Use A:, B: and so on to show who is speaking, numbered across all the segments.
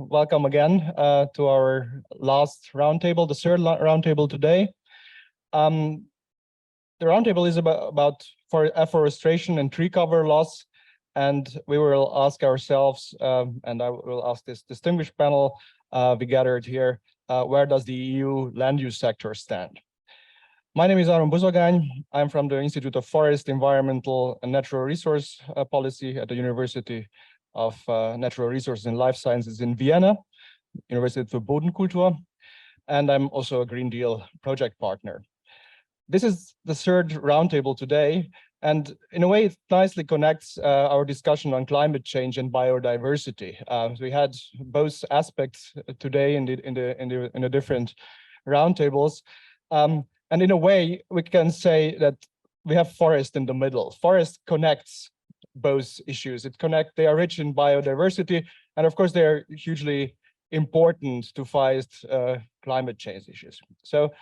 A: welcome again to our last roundtable, the third roundtable today. The roundtable is about afforestation and tree cover loss, and we will ask ourselves, and I will ask this distinguished panel we gathered here, where does the EU land use sector stand? My name is Aron Buzogany. I'm from the Institute of Forest, Environmental and Natural Resource Policy at the University of Natural Resources and Life Sciences in Vienna, University of Bodenkultur, and I'm also a Green Deal project partner. This is the third roundtable today, and in a way it nicely connects our discussion on climate change and biodiversity. We had both aspects today in the different roundtables, and in a way we can say that we have forest in the middle. Forest connects both issues. They are rich in biodiversity, and of course they are hugely important to fight climate change issues. So,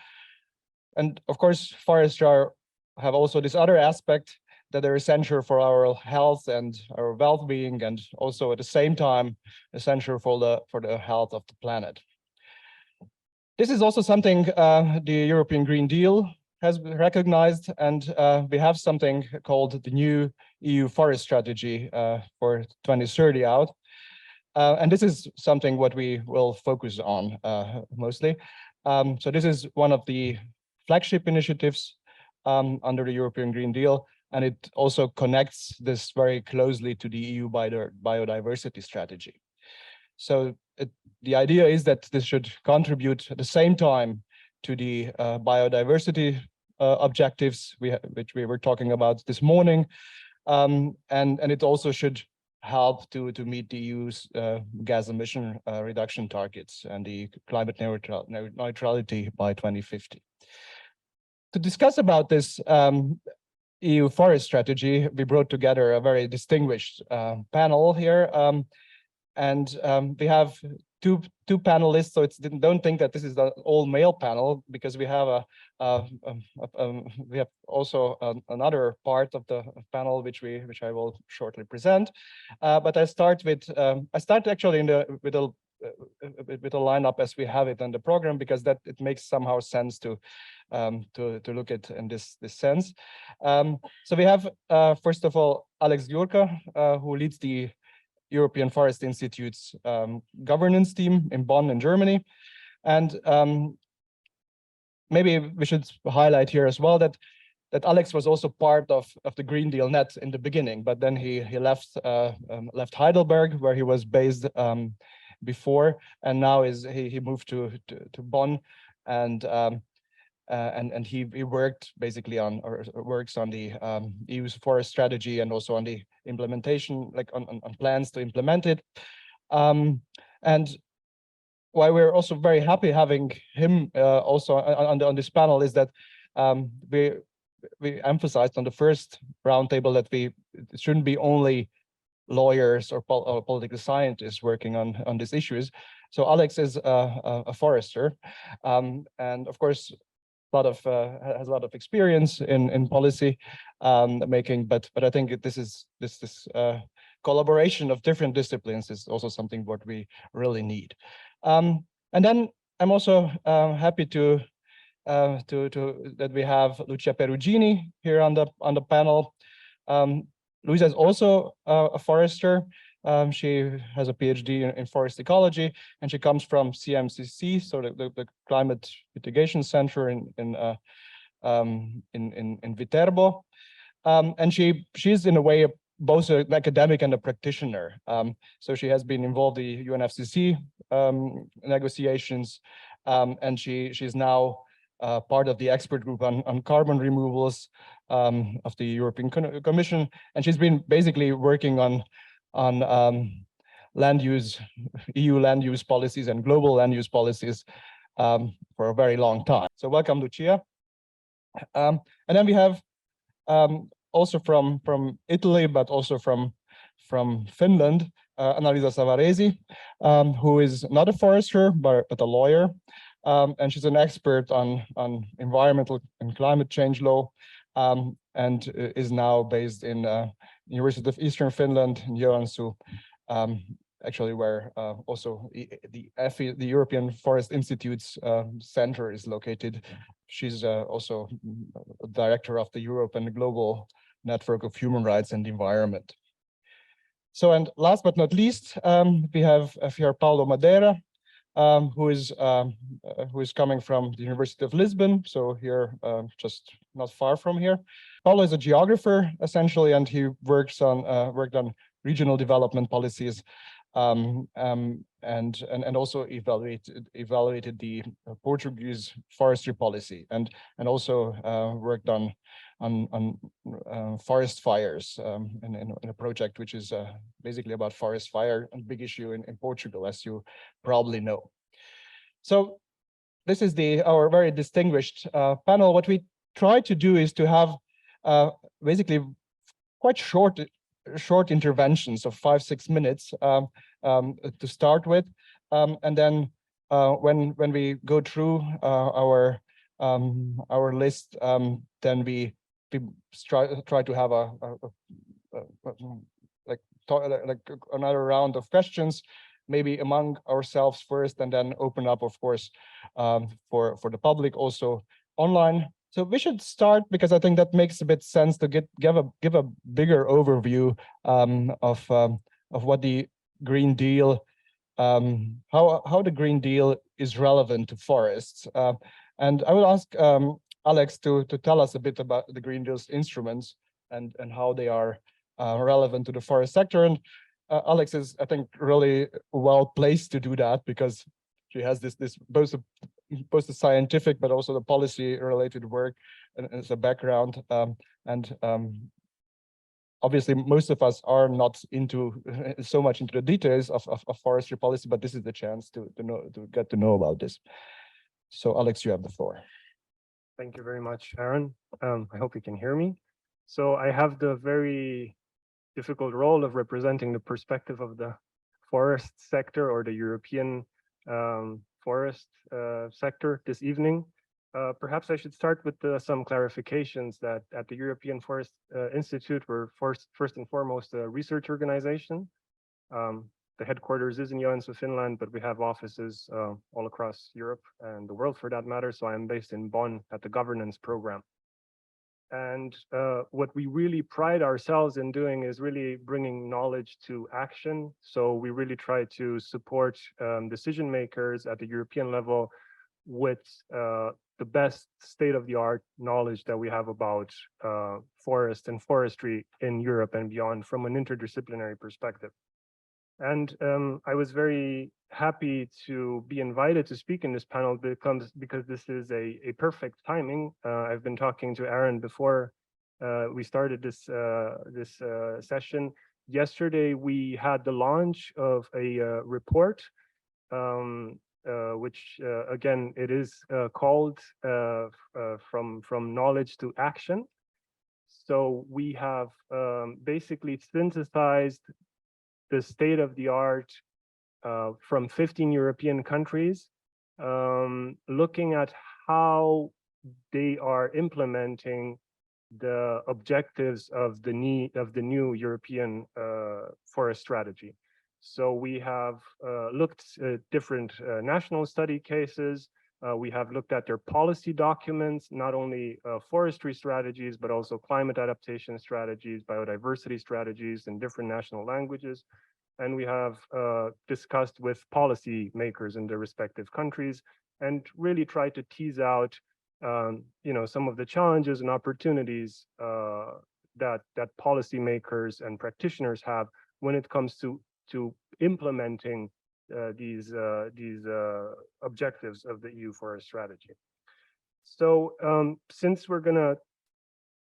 A: and of course forests have also this other aspect that they're essential for our health and our well-being, and also at the same time essential for the health of the planet. This is also something the European Green Deal has recognized, and we have something called the new EU forest strategy for 2030 out. And this is something what we will focus on mostly. So this is one of the flagship initiatives under the European Green Deal, and it also connects this very closely to the EU biodiversity strategy. So the idea is that this should contribute at the same time to the biodiversity objectives which we were talking about this morning, and it also should help to meet the EU's gas emission reduction targets and the climate neutrality by 2050. To discuss about this EU forest strategy, we brought together a very distinguished panel here, and we have two panelists, so don't think that this is the all-male panel, because we have also another part of the panel which I will shortly present. But I start actually with a lineup as we have it in the program, because that it makes somehow sense to look at in this sense. So we have first of all Alex Giurca, who leads the European Forest Institute's governance team in Bonn in Germany. And maybe we should highlight here as well that Alex was also part of the GreenDeal-NET in the beginning, but then he left Heidelberg, where he was based before, and now he moved to Bonn, and he worked basically works on the EU's forest strategy, and also on the implementation, like on plans to implement it. And why we're also very happy having him also on this panel is that we emphasized on the first roundtable that it shouldn't be only lawyers or political scientists working on these issues. So Alex is a forester, and of course has a lot of experience in policy making, but I think this collaboration of different disciplines is also something what we really need. And then I'm also happy that we have Lucia Perugini here on the panel. Lucia is also a forester. She has a Ph.D. in forest ecology, and she comes from CMCC, so the Climate Mitigation Center in Viterbo, and she's in a way both an academic and a practitioner. So she has been involved in the UNFCCC negotiations, and she's now part of the expert group on carbon removals of the European Commission, and she's been basically working on land use, EU land use policies and global land use policies for a very long time. So welcome, Lucia. And then we have also from Italy, but also from Finland, Annalisa Savaresi, who is not a forester, but a lawyer. And she's an expert on environmental and climate change law, and is now based in University of Eastern Finland in Joensuu, actually where also the the European Forest Institute's center is located. She's also director of the European Global Network of Human Rights and Environment. So, and last but not least, we have here Paulo Madeira, who is coming from the University of Lisbon, so here just not far from here. Paulo is a geographer essentially, and he worked on regional development policies, and also evaluated the Portuguese forestry policy, and also worked on forest fires in a project which is basically about forest fire, a big issue in Portugal, as you probably know. So this is our very distinguished panel. What we try to do is to have basically quite short interventions of 5-6 minutes to start with, and then when we go through our list, then we try to have like another round of questions, maybe among ourselves first, and then open up, of course, for the public also online. So we should start, because I think that makes a bit sense to give a bigger overview of what the Green Deal, how the Green Deal is relevant to forests. And I will ask Alex to tell us a bit about the Green Deal's instruments and how they are relevant to the forest sector. And Alex is, I think, really well placed to do that, because she has this both the scientific but also the policy related work and as a background. Obviously, most of us are not into so much into the details of forestry policy, but this is the chance to get to know about this. So, Alex, you have the floor.
B: Thank you very much, Aron. I hope you can hear me. So I have the very difficult role of representing the perspective of the forest sector, or the European forest sector this evening. Perhaps I should start with some clarifications that at the European Forest Institute, we're first and foremost a research organization. The headquarters is in Joensuu, Finland, but we have offices all across Europe and the world for that matter. So I'm based in Bonn at the governance program. And what we really pride ourselves in doing is really bringing knowledge to action. So we really try to support decision makers at the European level with the best state-of-the-art knowledge that we have about forest and forestry in Europe and beyond from an interdisciplinary perspective. And I was very happy to be invited to speak in this panel because this is a perfect timing. I've been talking to Aron before we started this session. Yesterday, we had the launch of a report, which again, it is called From Knowledge to Action. So we have basically synthesized the state of the art from 15 European countries, looking at how they are implementing the objectives of the new European forest strategy. So we have looked at different national study cases. We have looked at their policy documents, not only forestry strategies, but also climate adaptation strategies, biodiversity strategies in different national languages. And we have discussed with policy makers in their respective countries and really tried to tease out, some of the challenges and opportunities that policymakers and practitioners have when it comes to implementing these objectives of the EU forest strategy. So since we're going to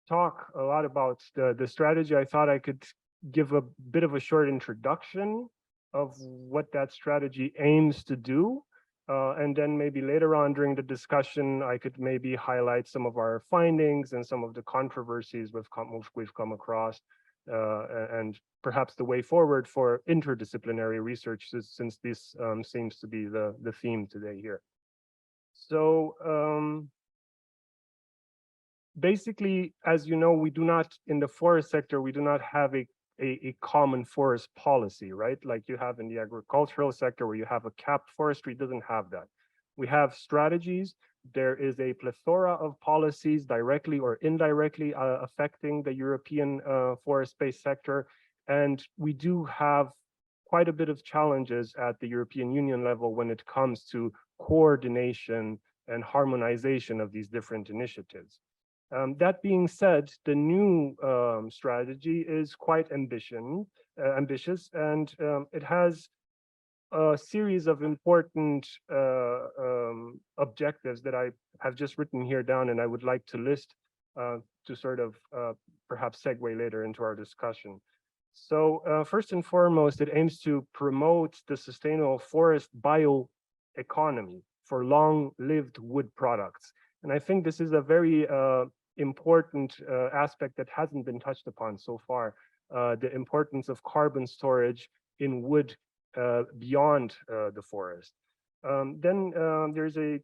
B: talk a lot about the strategy, I thought I could give a bit of a short introduction of what that strategy aims to do. And then maybe later on during the discussion, I could maybe highlight some of our findings and some of the controversies we've come across, and perhaps the way forward for interdisciplinary research, since this seems to be the theme today here. So basically, as you know, we do not, in the forest sector, we do not have a a common forest policy, right? Like you have in the agricultural sector where you have a capped forestry, doesn't have that. We have strategies. There is a plethora of policies directly or indirectly affecting the European forest-based sector. And we do have quite a bit of challenges at the European Union level when it comes to coordination and harmonization of these different initiatives. That being said, the new strategy is quite ambitious, and it has a series of important objectives that I have just written here down, and I would like to list to sort of perhaps segue later into our discussion. So first and foremost, it aims to promote the sustainable forest bioeconomy for long-lived wood products. And I think this is a very important aspect that hasn't been touched upon so far, the importance of carbon storage in wood beyond the forest. Then there's a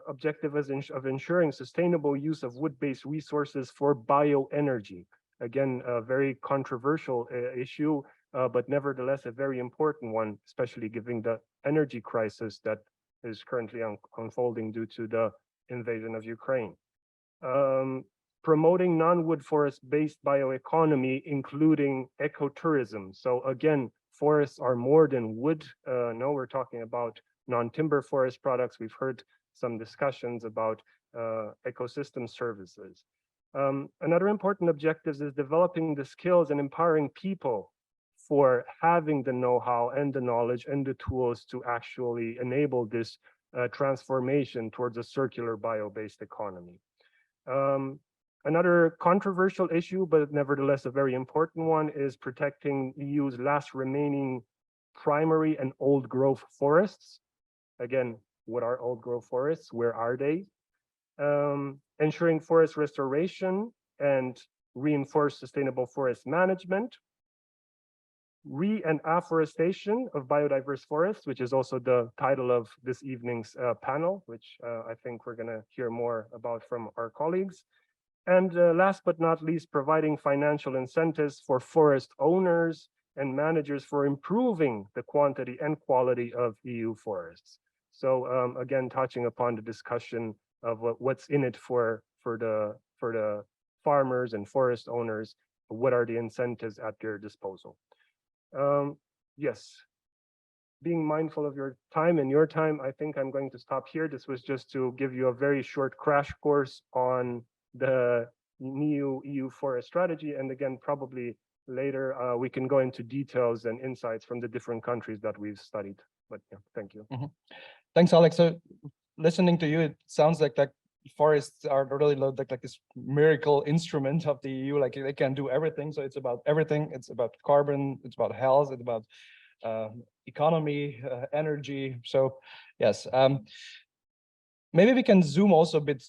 B: objective of ensuring sustainable use of wood-based resources for bioenergy. Again, a very controversial issue, but nevertheless a very important one, especially given the energy crisis that is currently unfolding due to the invasion of Ukraine. Promoting non-wood forest-based bioeconomy, including ecotourism. So again, forests are more than wood. No, we're talking about non-timber forest products. We've heard some discussions about ecosystem services. Another important objective is developing the skills and empowering people for having the know-how and the knowledge and the tools to actually enable this transformation towards a circular bio-based economy. Another controversial issue, but nevertheless a very important one, is protecting EU's last remaining primary and old growth forests. Again, what are old growth forests? Where are they? Ensuring forest restoration and reinforce sustainable forest management. And afforestation of biodiverse forests, which is also the title of this evening's panel, which I think we're going to hear more about from our colleagues. And last but not least, providing financial incentives for forest owners and managers for improving the quantity and quality of EU forests. So again, touching upon the discussion of what's in it for the farmers and forest owners, what are the incentives at their disposal? Yes, being mindful of your time and your time, I think I'm going to stop here. This was just to give you a very short crash course on the new EU forest strategy. And again, probably later we can go into details and insights from the different countries that we've studied. But yeah, thank you.
A: Mm-hmm. Thanks, Alex. So listening to you, it sounds like forests are really like this miracle instrument of the EU. Like they can do everything. So it's about everything. It's about carbon. It's about health. It's about economy, energy. So yes. Maybe we can zoom also a bit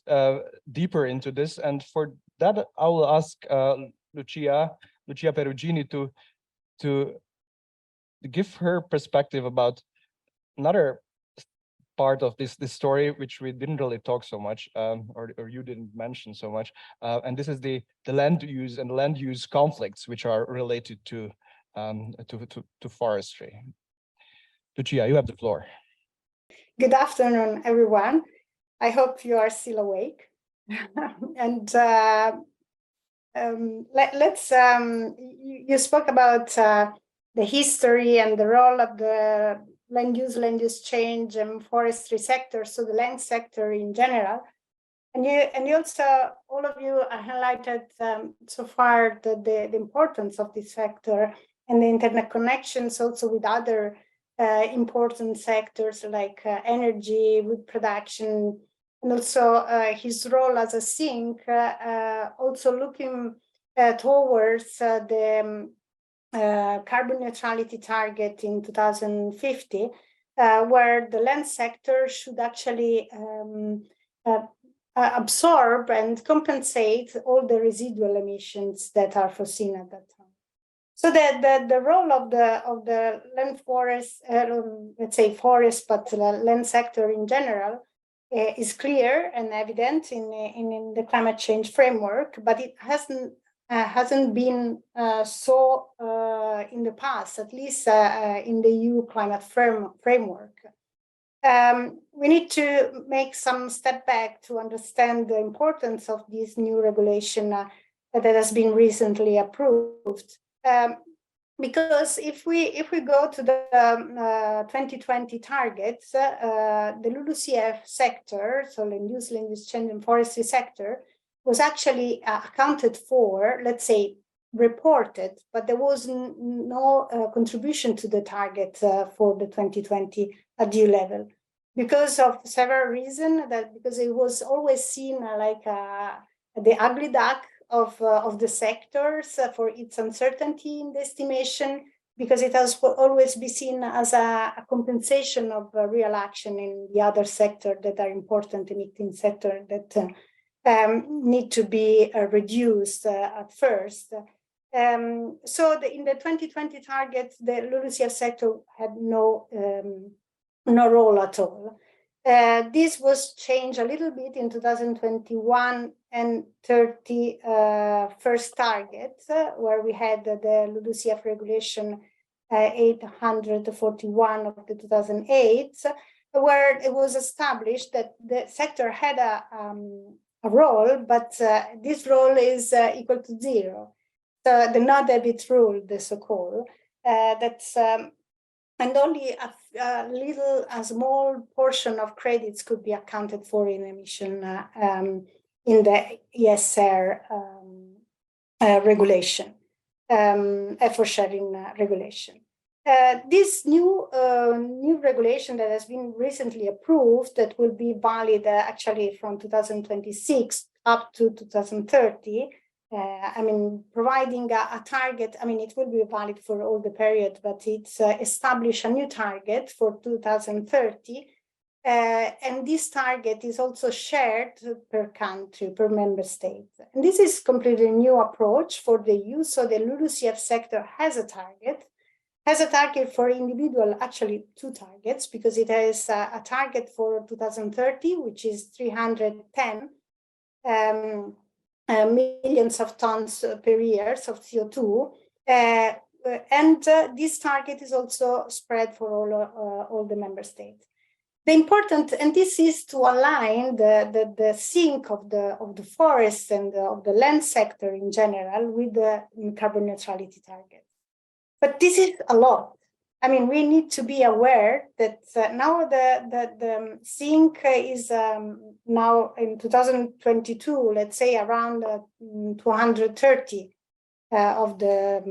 A: deeper into this. And for that, I will ask Lucia Perugini to give her perspective about another part of this story, which we didn't really talk so much, or you didn't mention so much. And this is the land use and land use conflicts, which are related to forestry. Lucia, you have the floor.
C: Good afternoon, everyone. I hope you are still awake. And you spoke about the history and the role of the land use change and forestry sector, so the land sector in general. And you also, all of you highlighted so far the importance of this sector and the internet connections also with other important sectors like energy, wood production, and also his role as a sink, also looking towards the carbon neutrality target in 2050, where the land sector should actually absorb and compensate all the residual emissions that are foreseen at that time. So the role of the land forest, let's say forest, but the land sector in general, is clear and evident in the climate change framework, but it hasn't hasn't been so in the past, at least in the EU climate framework. We need to make some step back to understand the importance of this new regulation that has been recently approved. Because if we go to the 2020 targets, the LULUCF sector, so land use change and forestry sector, was actually accounted for, let's say, reported, but there was no contribution to the target for the 2020 at EU level, because of several reasons. Because it was always seen like the ugly duck of the sectors for its uncertainty in the estimation, because it has always been seen as a compensation of real action in the other sector that are important emitting sector that need to be reduced at first. So in the 2020 target, the LULUCF sector had no role at all. This was changed a little bit in 2021 and 30 first target, where we had the LULUCF regulation 841 of the 2008, where it was established that the sector had a role, but this role is equal to zero. So the no debit rule, the so-called, that's and only a small portion of credits could be accounted for in emission in the ESR regulation, effort sharing regulation. This new regulation that has been recently approved, that will be valid actually from 2026 up to 2030, I mean, providing a target, I mean, it will be valid for all the period, but it's established a new target for 2030. And this target is also shared per country, per member state. And this is completely new approach for the EU. So the LULUCF sector has a target for individual, actually two targets, because it has a target for 2030, which is 310 millions of tons per year of CO2. And this target is also spread for all the member states. The important, and this is to align the sink of the forest and of the land sector in general with the carbon neutrality target. But this is a lot. I mean, we need to be aware that now the sink is now in 2022, let's say around 230 of the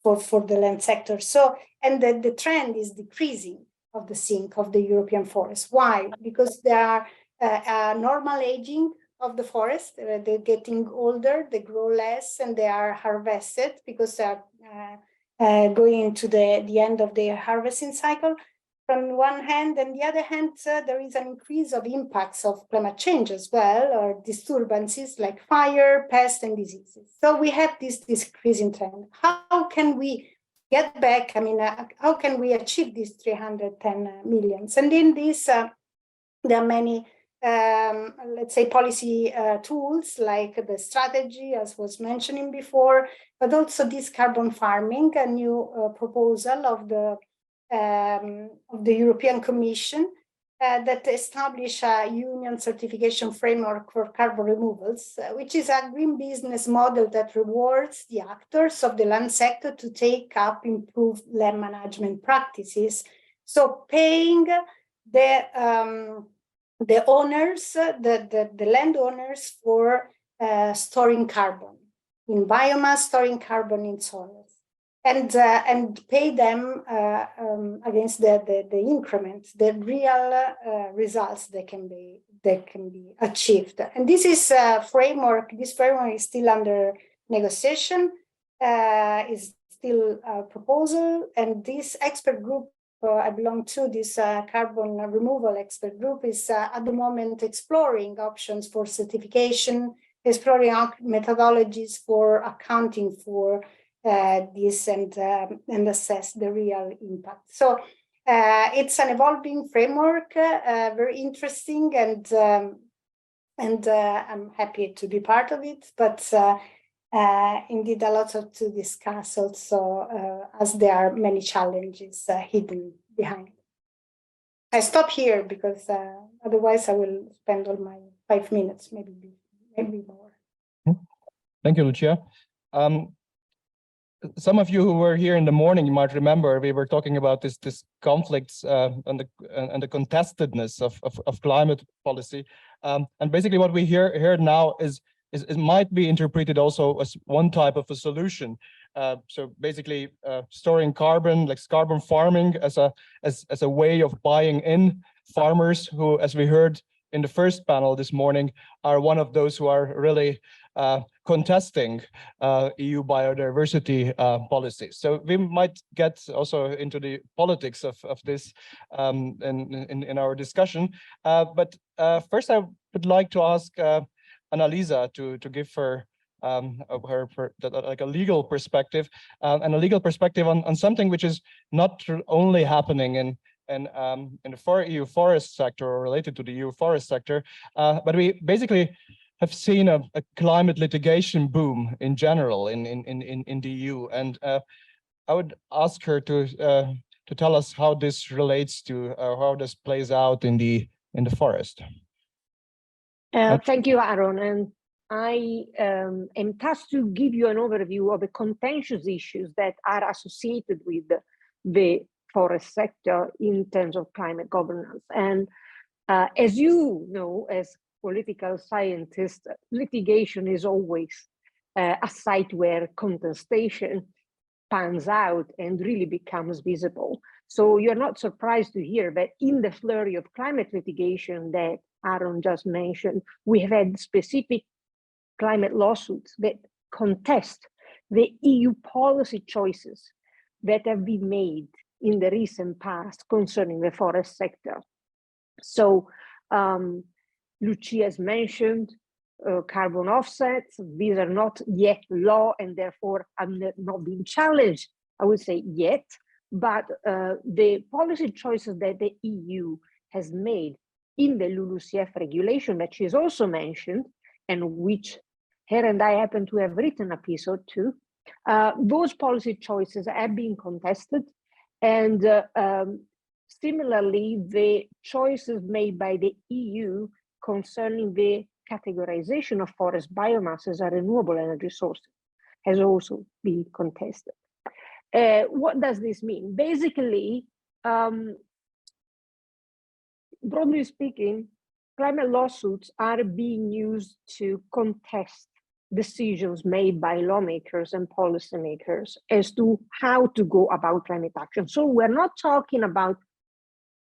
C: for the land sector. So, and the trend is decreasing of the sink of the European forest. Why? Because there are normal aging of the forest. They're getting older, they grow less, and they are harvested because they are going to the end of their harvesting cycle from one hand, and the other hand, there is an increase of impacts of climate change as well, or disturbances like fire, pests, and diseases. So we have this decreasing trend. How can we get back? I mean, how can we achieve these 310 millions? And in this, there are many, let's say, policy tools like the strategy, as was mentioning before, but also this carbon farming, a new proposal of the European Commission that established a union certification framework for carbon removals, which is a green business model that rewards the actors of the land sector to take up improved land management practices. So paying the owners, the landowners, for storing carbon in biomass, storing carbon in soils, and pay them against the increment, the real results that can be achieved. And this is a framework. This framework is still under negotiation, is still a proposal, and this expert group I belong to, this carbon removal expert group, is at the moment exploring options for certification, exploring methodologies for accounting for this and assess the real impact. So it's an evolving framework, very interesting, and I'm happy to be part of it. But indeed a lot to discuss also, as there are many challenges hidden behind. I stop here because otherwise I will spend all my 5 minutes, maybe more.
A: Thank you, Lucia. Some of you who were here in the morning, you might remember we were talking about this conflicts and the contestedness of climate policy. And basically what we hear now is it might be interpreted also as one type of a solution. So basically storing carbon, like carbon farming as a way of buying in farmers who, as we heard in the first panel this morning, are one of those who are really contesting EU biodiversity policies. So we might get also into the politics of this in our discussion. But first I would like to ask Annalisa to give her like a legal perspective and a legal perspective on something which is not only happening in the EU forest sector or related to the EU forest sector, but we basically have seen a climate litigation boom in general in the EU, and I would ask her to tell us how this relates to how this plays out in the forest.
D: Thank you, Aron, and I am tasked to give you an overview of the contentious issues that are associated with the forest sector in terms of climate governance. And as you know, as political scientists, litigation is always a site where contestation pans out and really becomes visible. So you're not surprised to hear that in the flurry of climate litigation that Aron just mentioned, we have had specific climate lawsuits that contest the EU policy choices that have been made in the recent past concerning the forest sector. So Lucia has mentioned carbon offsets. These are not yet law and therefore have not been challenged, I would say yet, but the policy choices that the EU has made in the LULUCF regulation that she has also mentioned, and which her and I happen to have written a piece or two, those policy choices have been contested. And similarly, the choices made by the EU concerning the categorization of forest biomass as a renewable energy source has also been contested. What does this mean? Basically, broadly speaking, climate lawsuits are being used to contest decisions made by lawmakers and policymakers as to how to go about climate action. So we're not talking about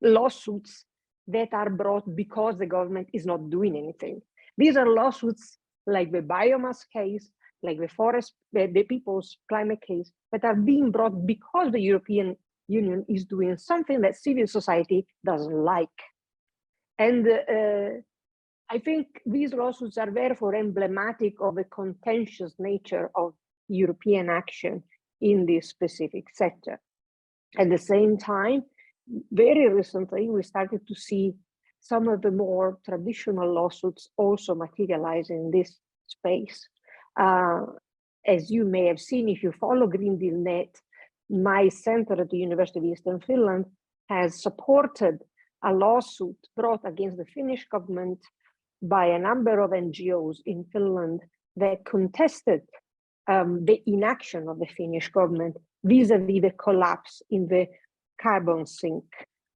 D: lawsuits that are brought because the government is not doing anything. These are lawsuits like the biomass case, like the forest, the people's climate case, that are being brought because the European Union is doing something that civil society doesn't like. And I think these lawsuits are therefore emblematic of the contentious nature of European action in this specific sector. At the same time, very recently, we started to see some of the more traditional lawsuits also materialize in this space. As you may have seen, if you follow GreenDeal-NET, my center at the University of Eastern Finland has supported a lawsuit brought against the Finnish government by a number of NGOs in Finland that contested the inaction of the Finnish government vis-a-vis the collapse in the carbon sink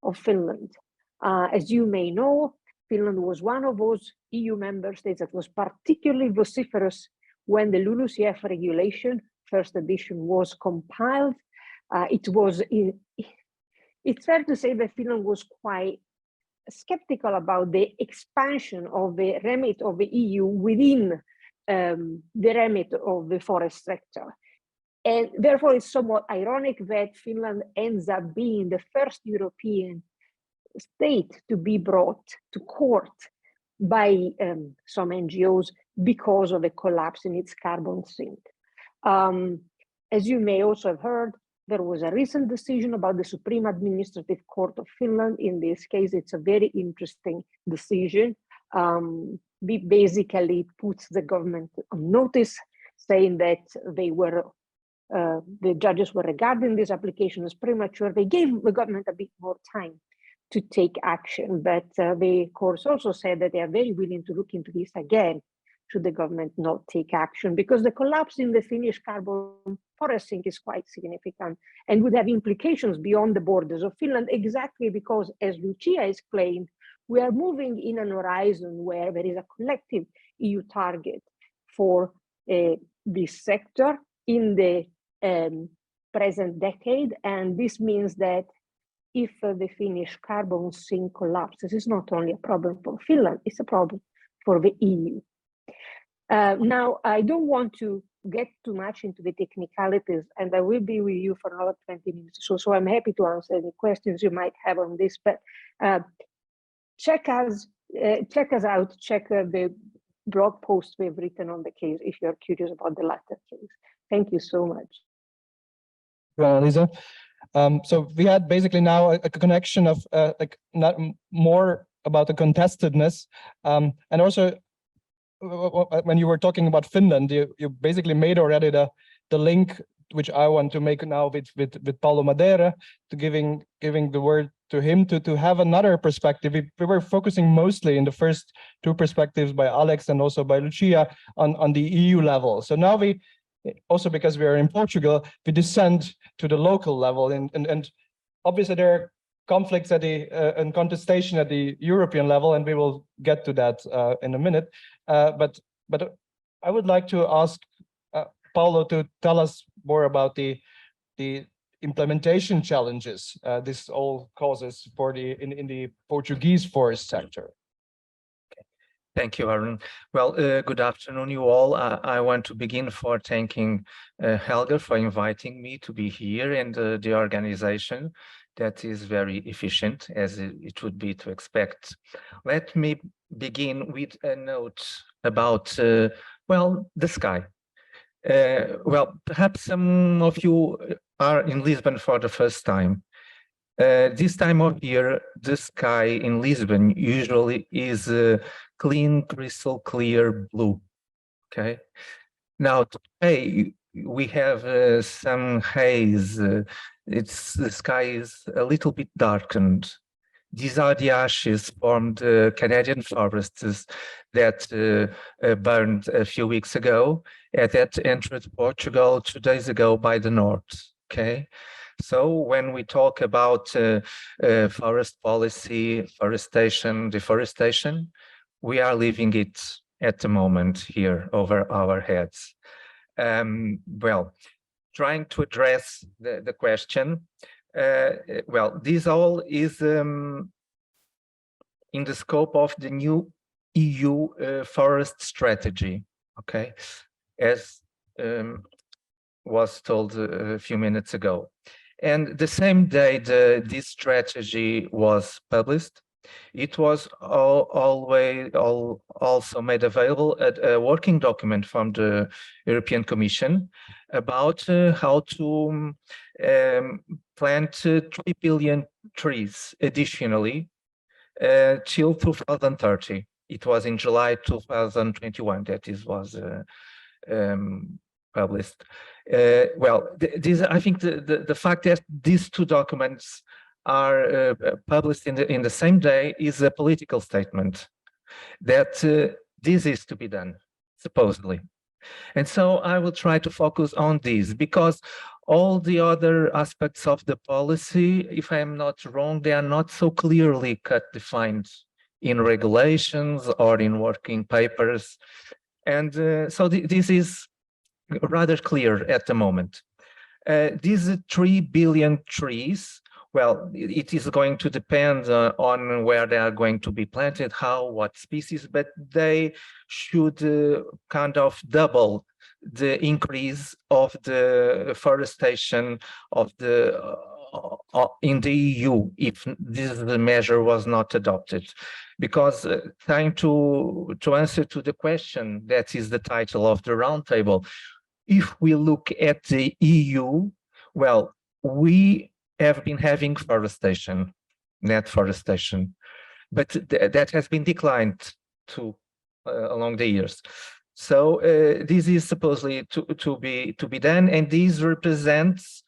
D: of Finland. As you may know, Finland was one of those EU member states that was particularly vociferous when the LULUCF regulation, first edition, was compiled. It's fair to say that Finland was quite skeptical about the expansion of the remit of the EU within the remit of the forest sector. And therefore, it's somewhat ironic that Finland ends up being the first European state to be brought to court by some NGOs because of the collapse in its carbon sink. As you may also have heard, there was a recent decision about the Supreme Administrative Court of Finland. In this case, it's a very interesting decision. Basically, it puts the government on notice saying that they were the judges were regarding this application as premature. They gave the government a bit more time to take action, but the courts also said that they are very willing to look into this again should the government not take action, because the collapse in the Finnish carbon forest sink is quite significant and would have implications beyond the borders of Finland, exactly because, as Lucia explained, we are moving in an horizon where there is a collective EU target for this sector in the present decade. And this means that if the Finnish carbon sink collapses, it's not only a problem for Finland, it's a problem for the EU. Now, I don't want to get too much into the technicalities, and I will be with you for another 20 minutes. So I'm happy to answer any questions you might have on this, but check us out, check the blog post we've written on the case if you're curious about the latter case. Thank you so much.
A: Annalisa. So we had basically now a connection of like not more about the contestedness, and also when you were talking about Finland, you basically made already the link which I want to make now with Paulo Madeira, to giving the word to him to have another perspective. We were focusing mostly in the first two perspectives by Alex and also by Lucia on the EU level. So now we also, because we are in Portugal, we descend to the local level, and obviously there are conflicts at the and contestation at the European level, and we will get to that in a minute. But I would like to ask Paulo to tell us more about the implementation challenges this all causes for in the Portuguese forest sector.
E: Thank you, Aron. Well, good afternoon, you all. I want to begin for thanking Helga for inviting me to be here, and the organization that is very efficient, as it would be to expect. Let me begin with a note about, well, the sky. Well, perhaps some of you are in Lisbon for the first time. This time of year, the sky in Lisbon usually is clean, crystal clear blue. Okay. Now today we have some haze. The sky is a little bit darkened. These are the ashes from the Canadian forests that burned a few weeks ago, and that entered Portugal 2 days ago by the north. Okay. So when we talk about forest policy, forestation, deforestation, we are living it at the moment here over our heads. Well, trying to address the question, well, this all is in the scope of the new EU forest strategy, okay, as was told a few minutes ago. And the same day this strategy was published, it was also made available a working document from the European Commission about how to plant 3 billion trees additionally till 2030. It was in July 2021 that this was published. Well, I think the fact that these two documents are published in the same day is a political statement that this is to be done, supposedly. And so I will try to focus on this, because all the other aspects of the policy, if I am not wrong, they are not so clearly defined in regulations or in working papers. And so this is rather clear at the moment. These 3 billion trees, well, it is going to depend on where they are going to be planted, how, what species, but they should kind of double the increase of the forestation of in the EU if this measure was not adopted. Because trying to answer to the question, that is the title of the roundtable, if we look at the EU, well, we have been having forestation, net forestation, but that has been declined along the years. So this is supposedly to be done, and this represents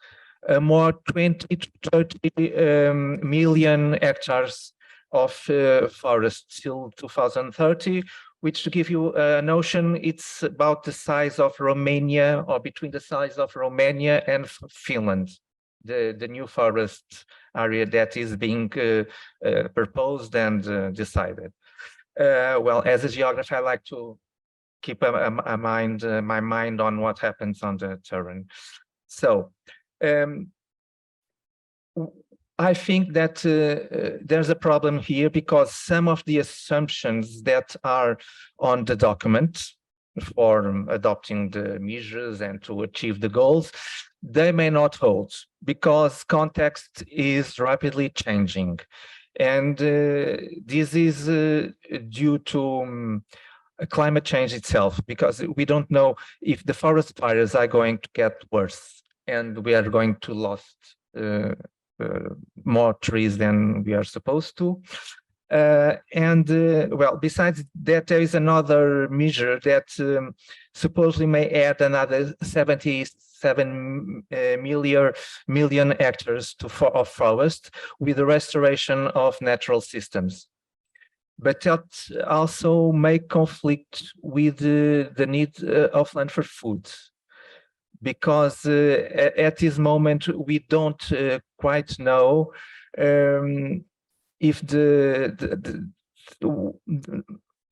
E: more 20 to 30 million hectares of forest till 2030, which, to give you a notion, it's about the size of Romania, or between the size of Romania and Finland, the new forest area that is being proposed and decided. Well, as a geographer, I like to keep my mind on what happens on the terrain. So I think that there's a problem here, because some of the assumptions that are on the document for adopting the measures and to achieve the goals, they may not hold, because context is rapidly changing. And this is due to climate change itself, because we don't know if the forest fires are going to get worse and we are going to lose more trees than we are supposed to. Well, besides that, there is another measure that supposedly may add another 77 million hectares of forest with the restoration of natural systems. But that also may conflict with the need of land for food, because at this moment we don't quite know if the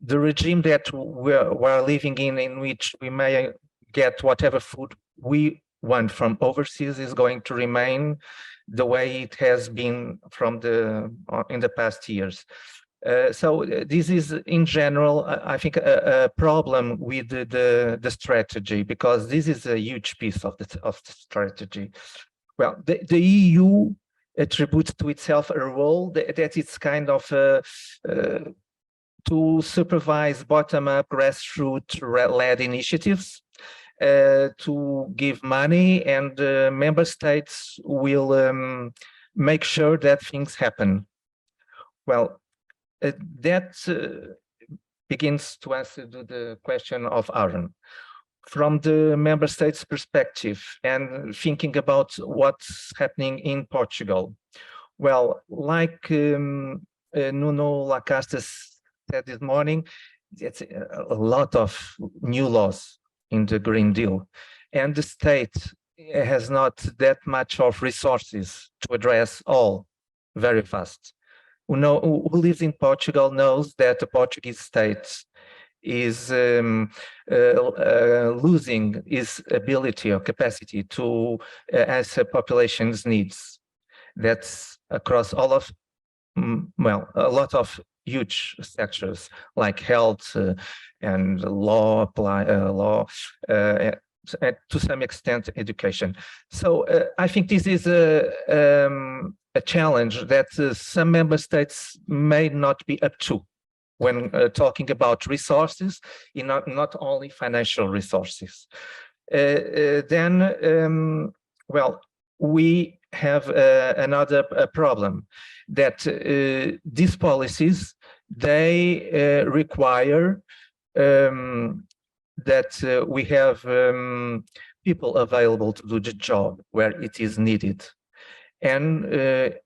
E: regime that we're living in which we may get whatever food we want from overseas, is going to remain the way it has been from in the past years. So this is, in general, I think, a problem with the strategy, because this is a huge piece of the strategy. Well, the EU attributes to itself a role that it's kind of to supervise bottom-up, grassroots-led initiatives, to give money, and member states will make sure that things happen. Well, that begins to answer the question of Aron. From the member states' perspective, and thinking about what's happening in Portugal. Well, like Nuno Lacaste said this morning, it's a lot of new laws in the Green Deal, and the state has not that much of resources to address all very fast. Who lives in Portugal knows that the Portuguese state is losing its ability or capacity to answer population's needs. That's across all of, well, a lot of huge sectors like health and law, and to some extent education. So I think this is a challenge that some member states may not be up to when talking about resources, not only financial resources. Then, well, we have another problem, that these policies, they require that we have people available to do the job where it is needed. And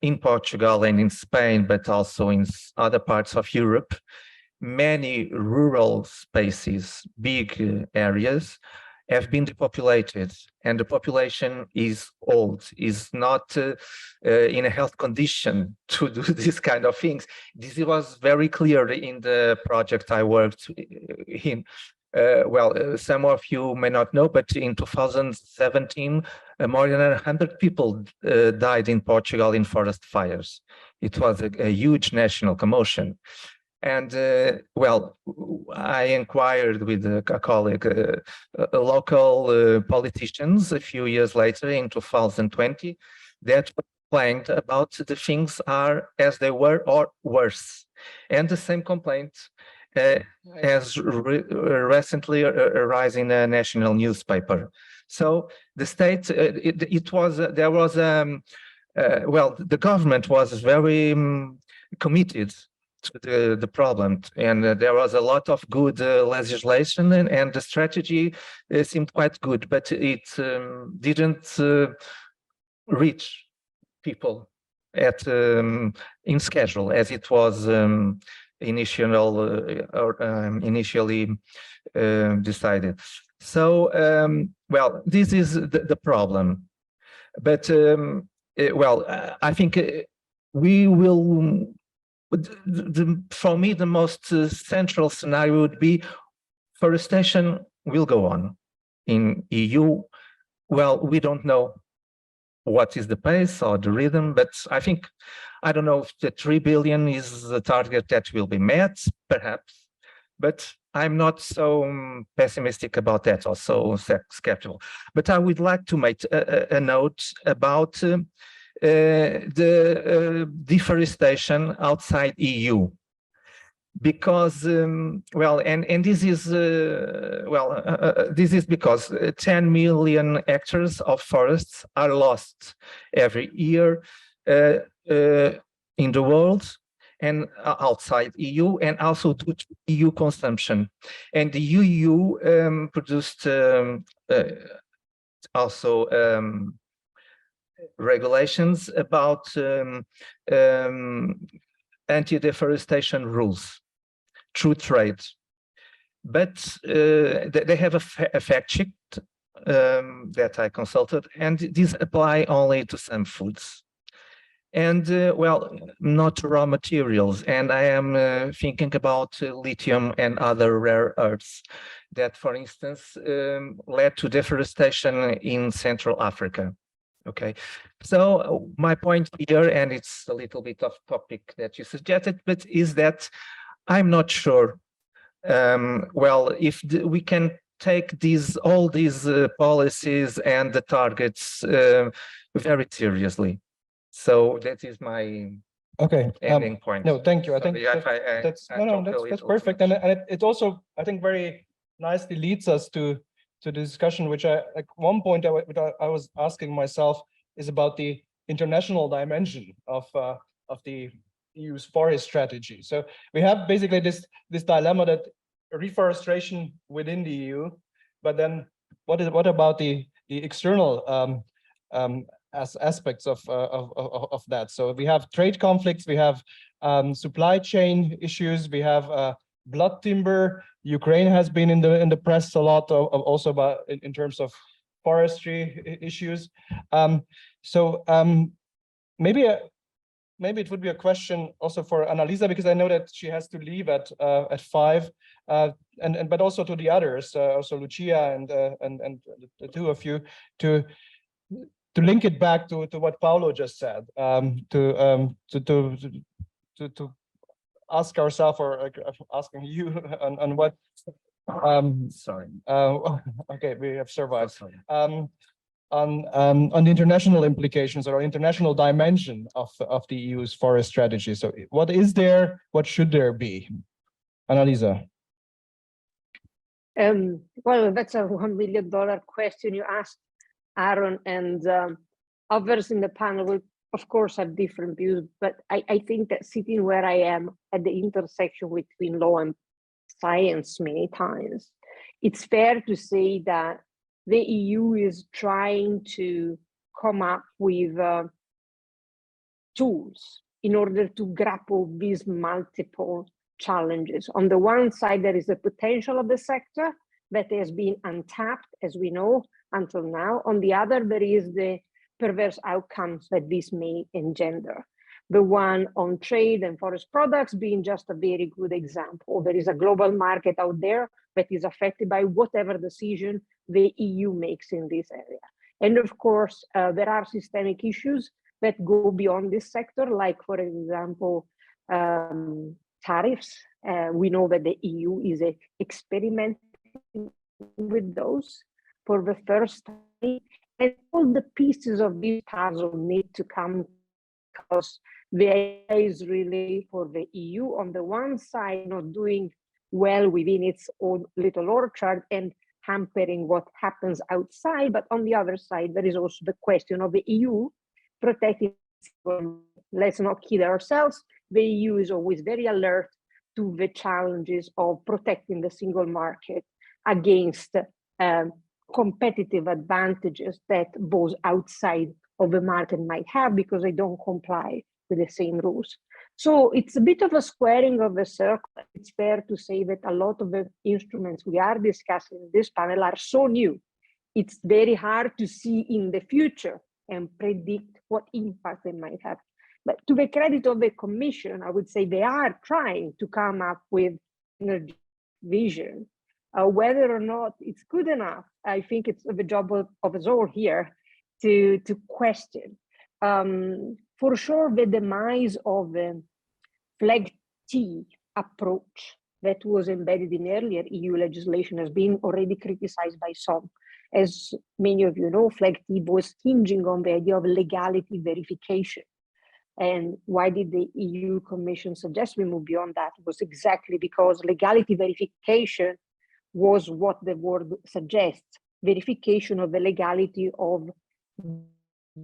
E: in Portugal and in Spain, but also in other parts of Europe, many rural spaces, big areas, have been depopulated, and the population is old, is not in a health condition to do these kind of things. This was very clear in the project I worked in. Well, some of you may not know, but in 2017, more than 100 people died in Portugal in forest fires. It was a huge national commotion. And well, I inquired with a colleague, local politicians a few years later in 2020, that complained about the things are as they were or worse. And the same complaint has recently arisen in a national newspaper. So the state, there was well, the government was very committed to the problem, and there was a lot of good legislation, and the strategy seemed quite good, but it didn't reach people at in schedule as it was initially decided. So well, this is the problem, but well, I think we will. For me, the most central scenario would be forestation will go on in EU. Well, we don't know what is the pace or the rhythm, but I think, I don't know if the 3 billion is the target that will be met, perhaps, but I'm not so pessimistic about that or so skeptical. But I would like to make a note about the deforestation outside EU, because well, and this is this is because 10 million hectares of forests are lost every year in the world and outside EU, and also due to EU consumption. And the EU produced also regulations about anti-deforestation rules through trade, but they have a fact check that I consulted, and these apply only to some foods, and well, not raw materials. And I am thinking about lithium and other rare earths that, for instance, led to deforestation in Central Africa. Okay, so my point here, and it's a little bit off topic that you suggested, but is that I'm not sure, well, if we can take all these policies and the targets very seriously. So that is my ending point.
A: No, thank you. I
E: Sorry,
A: think that's perfect, and it also, I think, very nicely leads us to the discussion, which I, like, one point I was asking myself is about the international dimension of the EU's forest strategy. So we have basically this dilemma that reforestation within the EU, but then what about the external aspects of that? So we have trade conflicts, we have supply chain issues, we have blood timber. Ukraine has been in the press a lot, also about in terms of forestry issues. So maybe it would be a question also for Annalisa, because I know that she has to leave at 5, but also to the others, also Lucia and the two of you, to link it back to what Paulo just said, to ask ourselves, or asking you on what.
E: Sorry.
A: Okay, we have survived. On the international implications or international dimension of the EU's forest strategy. So what is there? What should there be? Annalisa.
D: Well, that's a $1 million question you asked, Aaron, and others in the panel will, of course, have different views, but I think that sitting where I am at the intersection between law and science many times, it's fair to say that the EU is trying to come up with tools in order to grapple these multiple challenges. On the one side, there is the potential of the sector that has been untapped, as we know, until now. On the other, there is the perverse outcomes that this may engender. The one on trade and forest products being just a very good example. There is a global market out there that is affected by whatever decision the EU makes in this area. And of course, there are systemic issues that go beyond this sector, like, for example, tariffs. We know that the EU is experimenting with those for the first time. And all the pieces of this puzzle need to come, because the idea is really for the EU, on the one side, not doing well within its own little orchard and hampering what happens outside, but on the other side, there is also the question of the EU protecting. Let's not kid ourselves. the EU is always very alert to the challenges of protecting the single market against competitive advantages that those outside of the market might have because they don't comply with the same rules. So it's a bit of a squaring of the circle. It's fair to say that a lot of the instruments we are discussing in this panel are so new. It's very hard to see in the future and predict what impact they might have. But to the credit of the Commission, I would say they are trying to come up with energy vision. Whether or not it's good enough, I think it's the job of us all here to question. For sure, the demise of the flag T approach that was embedded in earlier EU legislation has been already criticized by some. As many of you know, flag T was hinging on the idea of legality verification. And why did the EU Commission suggest we move beyond that? It was exactly because legality verification was what the word suggests, verification of the legality of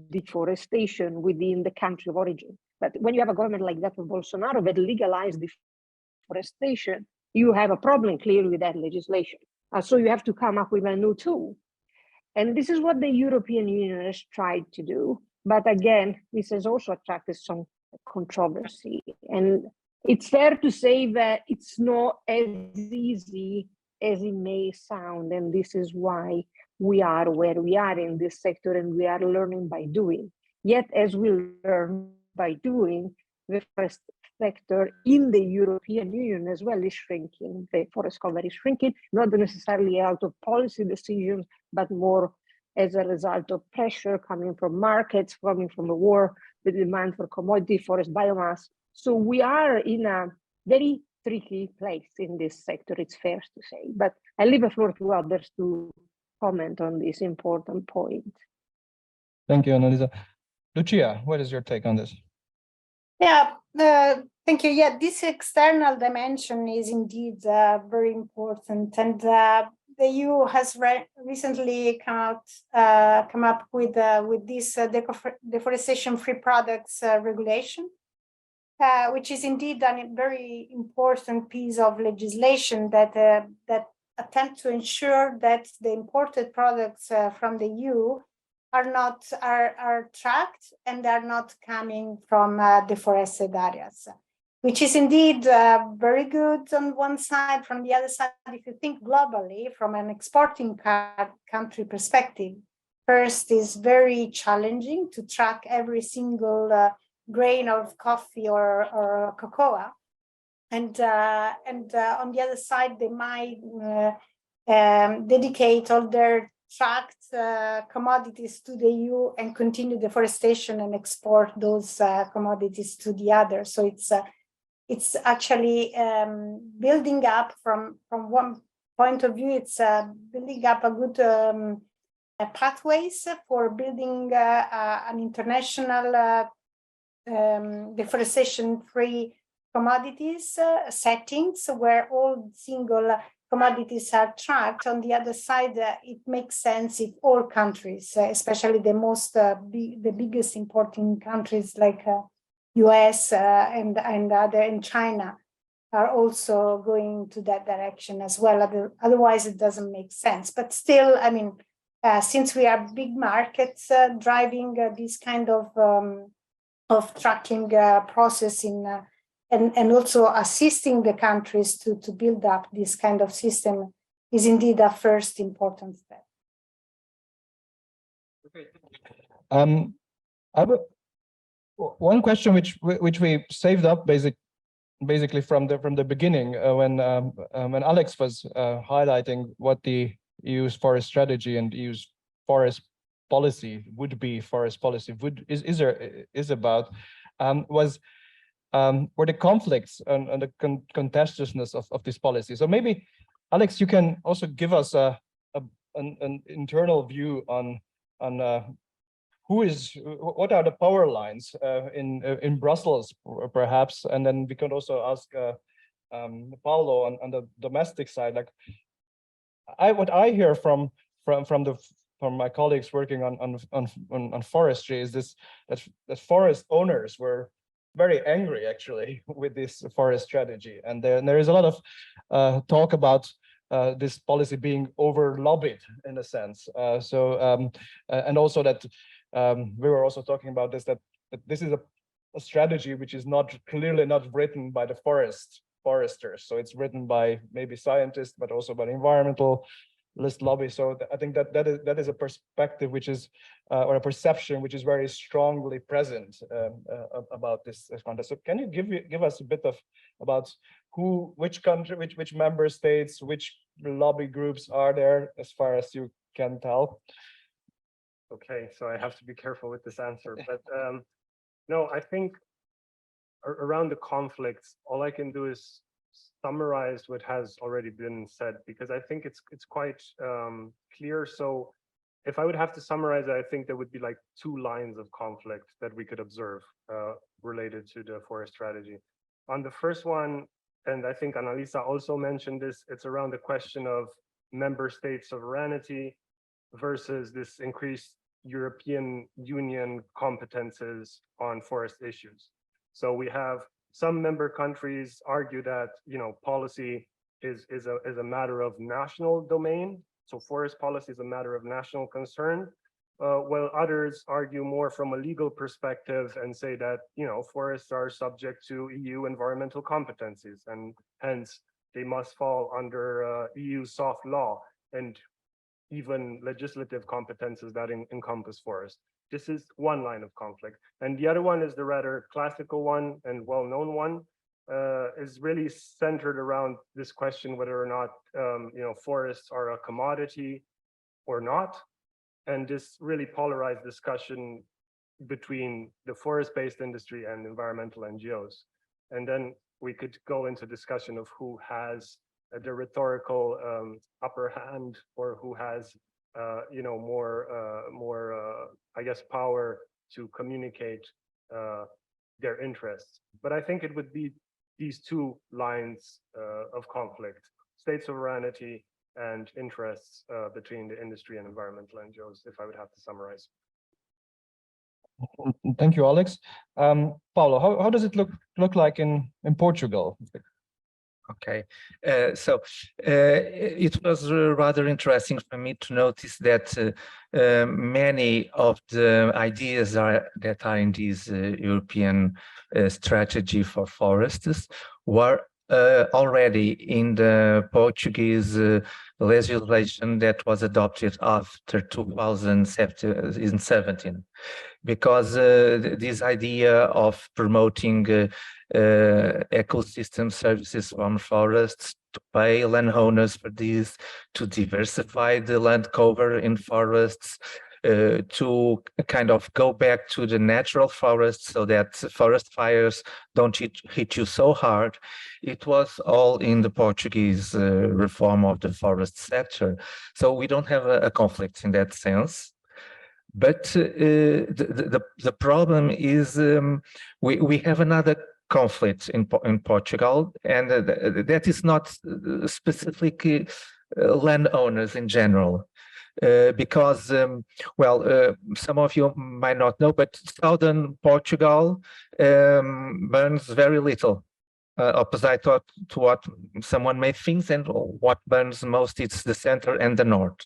D: deforestation within the country of origin. But when you have a government like that of Bolsonaro that legalized deforestation, you have a problem clearly with that legislation. So you have to come up with a new tool. And this is what the European Union has tried to do. But again, this has also attracted some controversy. And it's fair to say that it's not as easy as it may sound. And this is why we are where we are in this sector, and we are learning by doing. Yet, as we learn by doing, the forest sector in the European Union as well is shrinking. The forest cover is shrinking, not necessarily out of policy decisions, but more as a result of pressure coming from markets, coming from the war, the demand for commodity forest biomass. So we are in a very tricky place in this sector, it's fair to say. But I leave the floor to others to comment on this important point.
A: Thank you, Annalisa. Lucia, what is your take on this?
C: Yeah, thank you. Yeah, this external dimension is indeed very important, and the EU has recently come up with this deforestation-free products regulation, which is indeed a very important piece of legislation that attempt to ensure that the imported products from the EU are tracked and are not coming from deforested areas, which is indeed very good on one side. From the other side, if you think globally from an exporting country perspective, first is very challenging to track every single grain of coffee or cocoa, and on the other side, they might dedicate all their tracked commodities to the EU and continue deforestation and export those commodities to the other. So it's actually building up from one point of view. It's building up a good pathways for building an international deforestation-free commodities settings where all single commodities are tracked. On the other side, it makes sense if all countries, especially the biggest importing countries like US and China, are also going to that direction as well. Otherwise, it doesn't make sense. But still, I mean, since we are big markets driving this kind of tracking process and also assisting the countries to build up this kind of system is indeed a first important step.
A: Okay. I have one question which we saved up basically from the beginning when Alex was highlighting what the EU's forest strategy and EU's forest policy is about was were the conflicts and the contestiousness of this policy. So maybe, Alex, you can also give us an internal view on what are the power lines in Brussels, perhaps, and then we can also ask Paulo on the domestic side. Like, what I hear from my colleagues working on forestry is that forest owners were very angry actually with this forest strategy, and there is a lot of talk about this policy being over lobbied in a sense. And also that we were also talking about this, that this is a strategy which is clearly not written by the foresters. So it's written by maybe scientists, but also by environmentalist lobby. So I think that is a perspective which is, or a perception which is very strongly present about this context. So can you give us a bit about which country, which member states, which lobby groups are there, as far as you can tell?
B: Okay, so I have to be careful with this answer, but no, I think around the conflicts, all I can do is summarize what has already been said, because I think it's quite clear. So if I would have to summarize it, I think there would be like two lines of conflict that we could observe related to the forest strategy. On the first one, and I think Annalisa also mentioned this, it's around the question of member state sovereignty versus this increased European Union competences on forest issues. So we have some member countries argue that, you know, policy is a matter of national domain. So forest policy is a matter of national concern, while others argue more from a legal perspective and say that, you know, forests are subject to EU environmental competencies, and hence they must fall under EU soft law and even legislative competences that encompass forest. This is one line of conflict. And the other one is the rather classical one and well-known one, is really centered around this question whether or not, you know, forests are a commodity or not. And this really polarized discussion between the forest-based industry and environmental NGOs. And then we could go into discussion of who has the rhetorical upper hand, or who has you know, more I guess power to communicate their interests. But I think it would be these two lines of conflict: state sovereignty and interests between the industry and environmental NGOs, if I would have to summarize.
A: Thank you, Alex. Paulo, how does it look like in Portugal?
E: Okay, so it was rather interesting for me to notice that many of the ideas that are in this European strategy for forests were already in the Portuguese legislation that was adopted after 2017, because this idea of promoting ecosystem services from forests, to pay landowners for this, to diversify the land cover in forests, to kind of go back to the natural forests so that forest fires don't hit you so hard. It was all in the Portuguese reform of the forest sector. So we don't have a conflict in that sense. But the problem is we have another conflict in Portugal, and that is not specifically landowners in general. Because, well, some of you might not know, but southern Portugal burns very little, opposite to what someone may think, and what burns most is the center and the north.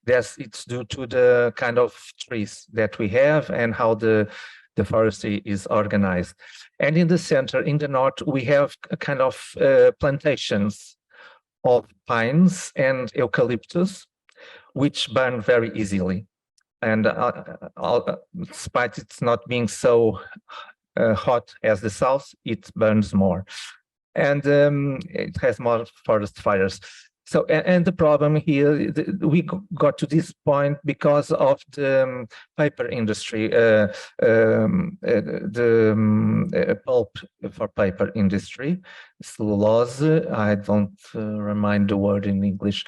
E: It's due to the kind of trees that we have and how the forestry is organized. And in the center, in the north, we have a kind of plantations of pines and eucalyptus, which burn very easily. And despite it's not being so hot as the south, it burns more. And it has more forest fires. So, and the problem here, we got to this point because of the paper industry, the pulp for paper industry, cellulose, I don't remind the word in English,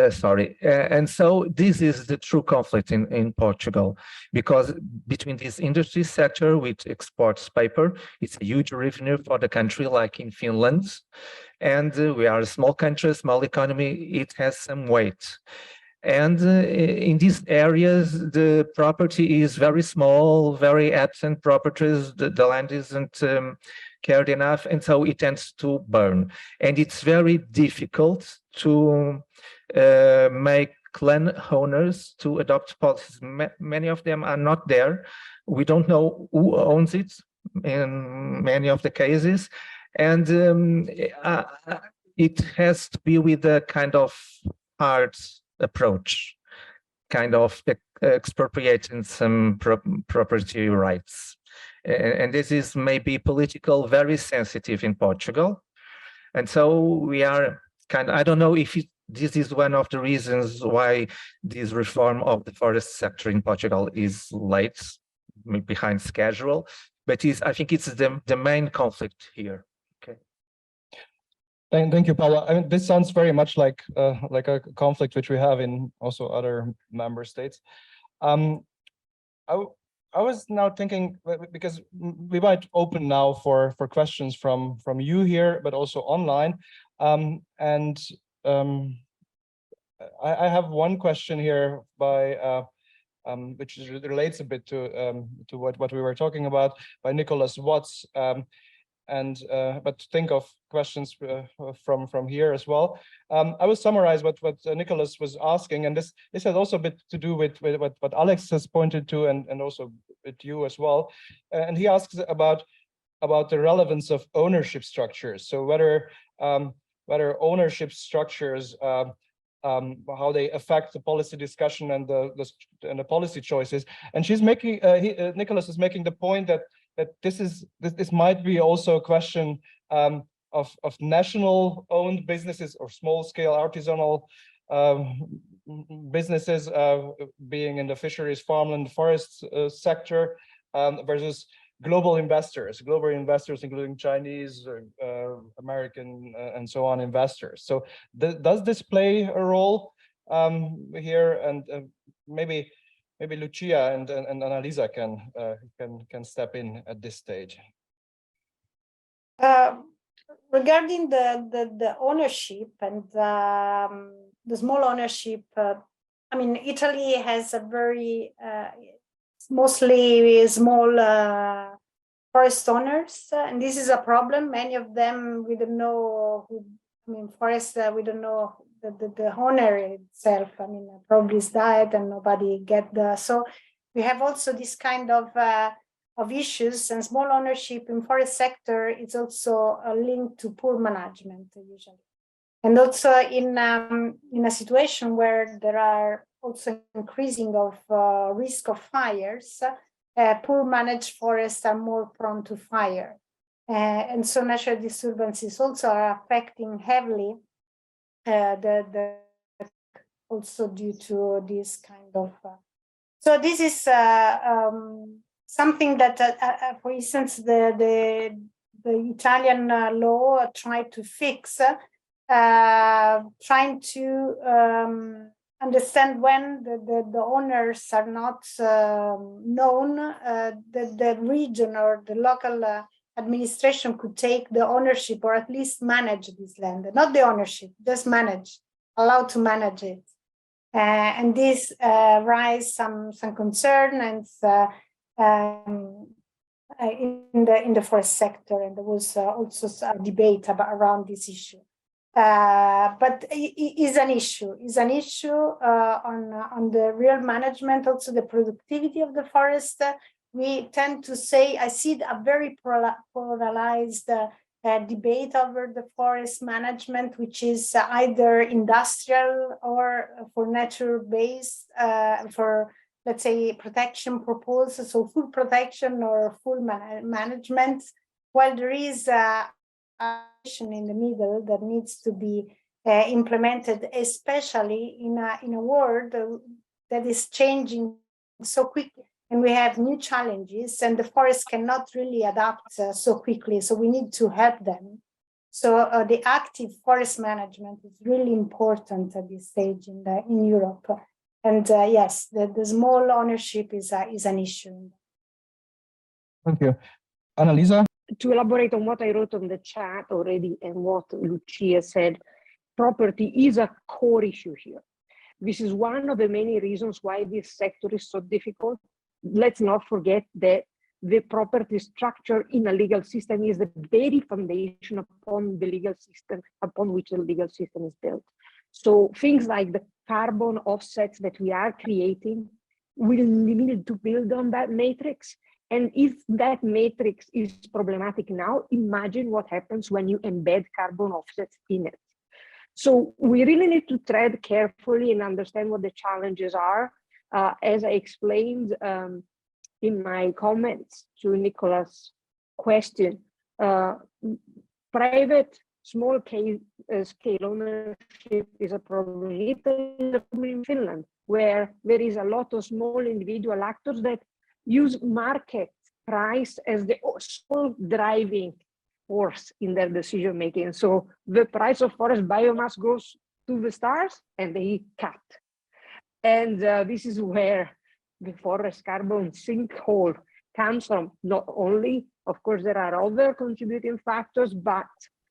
E: sorry. And so this is the true conflict in Portugal, because between this industry sector, which exports paper, it's a huge revenue for the country, like in Finland. And we are a small country, small economy, it has some weight. And in these areas, the property is very small, very absent properties. The land isn't cared enough, and so it tends to burn. And it's very difficult to make landowners to adopt policies. Many of them are not there. We don't know who owns it in many of the cases. And it has to be with a kind of hard approach, kind of expropriating some property rights. And this is maybe political, very sensitive in Portugal. And so we are kind of, I don't know if this is one of the reasons why this reform of the forest sector in Portugal is late, behind schedule, but I think it's the main conflict here. Okay.
A: Thank you, Paulo. I mean, this sounds very much like a conflict which we have in also other member states. I was now thinking, because we might open now for questions from you here, but also online. I have one question here by which relates a bit to what we were talking about, by Nicholas Watts. But think of questions from here as well. I will summarize what Nicholas was asking, and this has also a bit to do with what Alex has pointed to, and also with you as well. And he asks about the relevance of ownership structures. So whether ownership structures, how they affect the policy discussion and the policy choices. And she's making Nicholas is making the point that this might be also a question of national owned businesses or small scale artisanal businesses being in the fisheries, farmland, forest sector versus global investors, including Chinese, American, and so on investors. So does this play a role here? And maybe Lucia and Annalisa can step in at this stage.
C: Regarding the ownership and the small ownership, I mean, Italy has a very mostly small forest owners, and this is a problem. Many of them, we don't know who, I mean, forest, we don't know the owner itself. I mean, probably is died and nobody get the, so we have also this kind of issues, and small ownership in forest sector is also linked to poor management usually. And also in a situation where there are also increasing of risk of fires, poor managed forests are more prone to fire. And so natural disturbances also are affecting heavily also due to this kind of. So this is something that, for instance, the Italian law tried to fix, trying to understand when the owners are not known, the region or the local administration could take the ownership or at least manage this land, not the ownership, just manage, allowed to manage it. And this raised some concern and in the forest sector, and there was also a debate around this issue. But it is an issue. It's an issue on the real management, also the productivity of the forest. We tend to say, I see a very polarized debate over the forest management, which is either industrial or for nature-based, for, let's say, protection proposals, so full protection or full management, while there is in the middle that needs to be implemented, especially in a world that is changing so quickly, and we have new challenges, and the forest cannot really adapt so quickly. So we need to help them. So the active forest management is really important at this stage in Europe. And yes, the small ownership is an issue.
A: Thank you, Annalisa.
D: To elaborate on what I wrote on the chat already and what Lucia said, property is a core issue here. This is one of the many reasons why this sector is so difficult. Let's not forget that the property structure in a legal system is the very foundation upon the legal system, upon which the legal system is built. So things like the carbon offsets that we are creating will need to build on that matrix. And if that matrix is problematic now, imagine what happens when you embed carbon offsets in it. So we really need to tread carefully and understand what the challenges are. As I explained in my comments to Nicola's question, private small scale ownership is a problem in Finland, where there is a lot of small individual actors that use market price as the sole driving force in their decision making. So the price of forest biomass goes to the stars and they cut. And this is where the forest carbon sinkhole comes from. Not only, of course, there are other contributing factors, but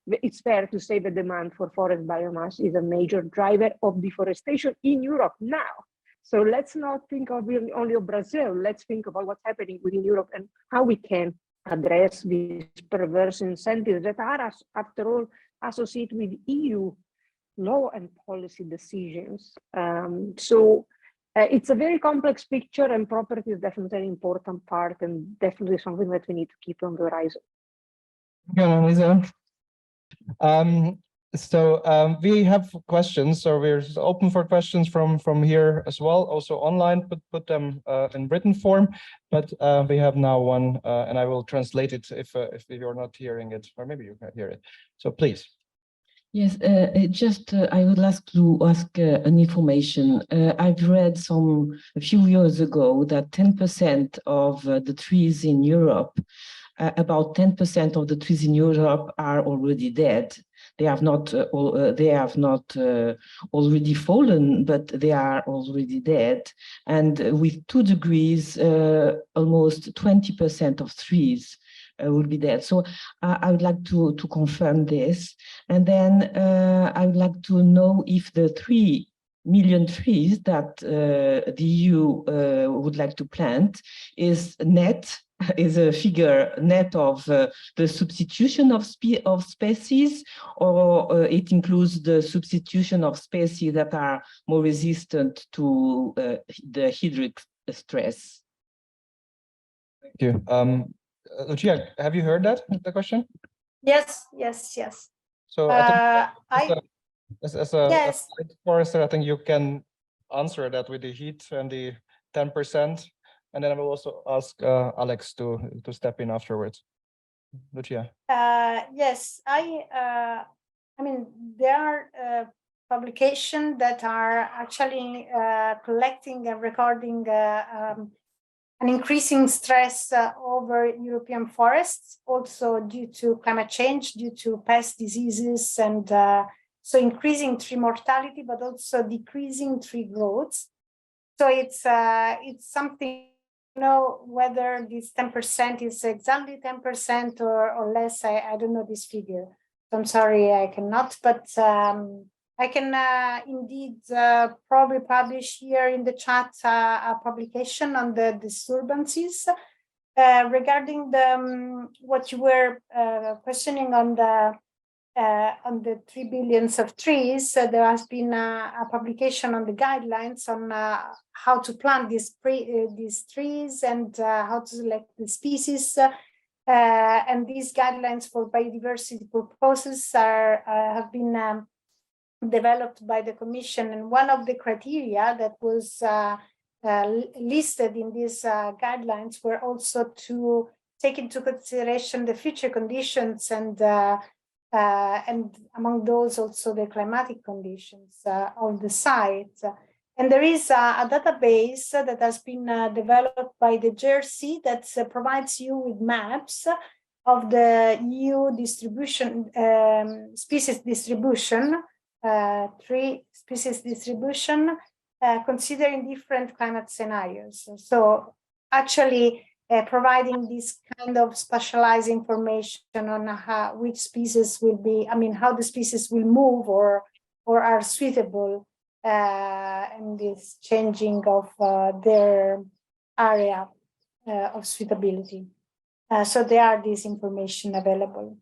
D: it's fair to say the demand for forest biomass is a major driver of deforestation in Europe now. So let's not think of only of Brazil. Let's think about what's happening within Europe and how we can address these perverse incentives that are, after all, associated with EU law and policy decisions. It's a very complex picture, and property is definitely an important part and definitely something that we need to keep on the horizon.
A: Yeah, Annalisa. We have questions, so we're open for questions from here as well, also online, put them in written form, but we have now one, and I will translate it if you're not hearing it, or maybe you can hear it. So please.
F: Yes, I would like to ask an information. I've read a few years ago that 10% of the trees in Europe, about 10% of the trees in Europe are already dead. They have not already fallen, but they are already dead. And with 2 degrees, almost 20% of trees will be dead. So I would like to confirm this. And then I would like to know if the 3 million trees that the EU would like to plant is a figure net of the substitution of species, or it includes the substitution of species that are more resistant to the hydric stress.
A: Thank you. Lucia, have you heard the question?
C: Yes.
A: So I think as a
C: yes.
A: forester, I think you can answer that with the heat and the 10%, and then I will also ask Alex to step in afterwards. Lucia.
C: Yes, I mean, there are publications that are actually collecting and recording an increasing stress over European forests, also due to climate change, due to pest diseases, and so increasing tree mortality, but also decreasing tree growth. So it's something, you know, whether this 10% is exactly 10% or less, I don't know this figure. So I'm sorry, I cannot, but I can indeed probably publish here in the chat a publication on the disturbances regarding what you were questioning on the 3 billion of trees. There has been a publication on the guidelines on how to plant these trees and how to select the species. And these guidelines for biodiversity purposes have been developed by the Commission, and one of the criteria that was listed in these guidelines were also to take into consideration the future conditions and among those also the climatic conditions of the site. And there is a database that has been developed by the GRC that provides you with maps of the EU distribution, species distribution, tree species distribution, considering different climate scenarios. So actually providing this kind of specialized information on which species will be, I mean, how the species will move or are suitable and this changing of their area of suitability. So there are this information available.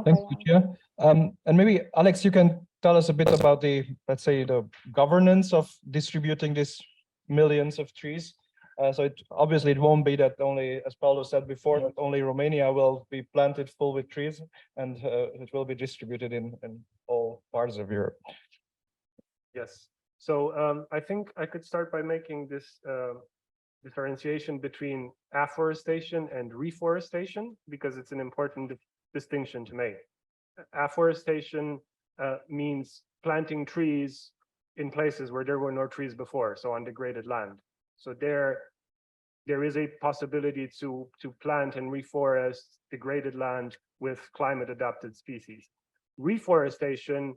A: Thanks, Lucia. And maybe, Alex, you can tell us a bit about the, let's say, the governance of distributing these millions of trees. So obviously it won't be that only, as Paulo said before, that only Romania will be planted full with trees, and it will be distributed in all parts of Europe.
B: Yes. So I think I could start by making this differentiation between afforestation and reforestation, because it's an important distinction to make. Afforestation means planting trees in places where there were no trees before, so on degraded land. So there is a possibility to plant and reforest degraded land with climate adapted species. Reforestation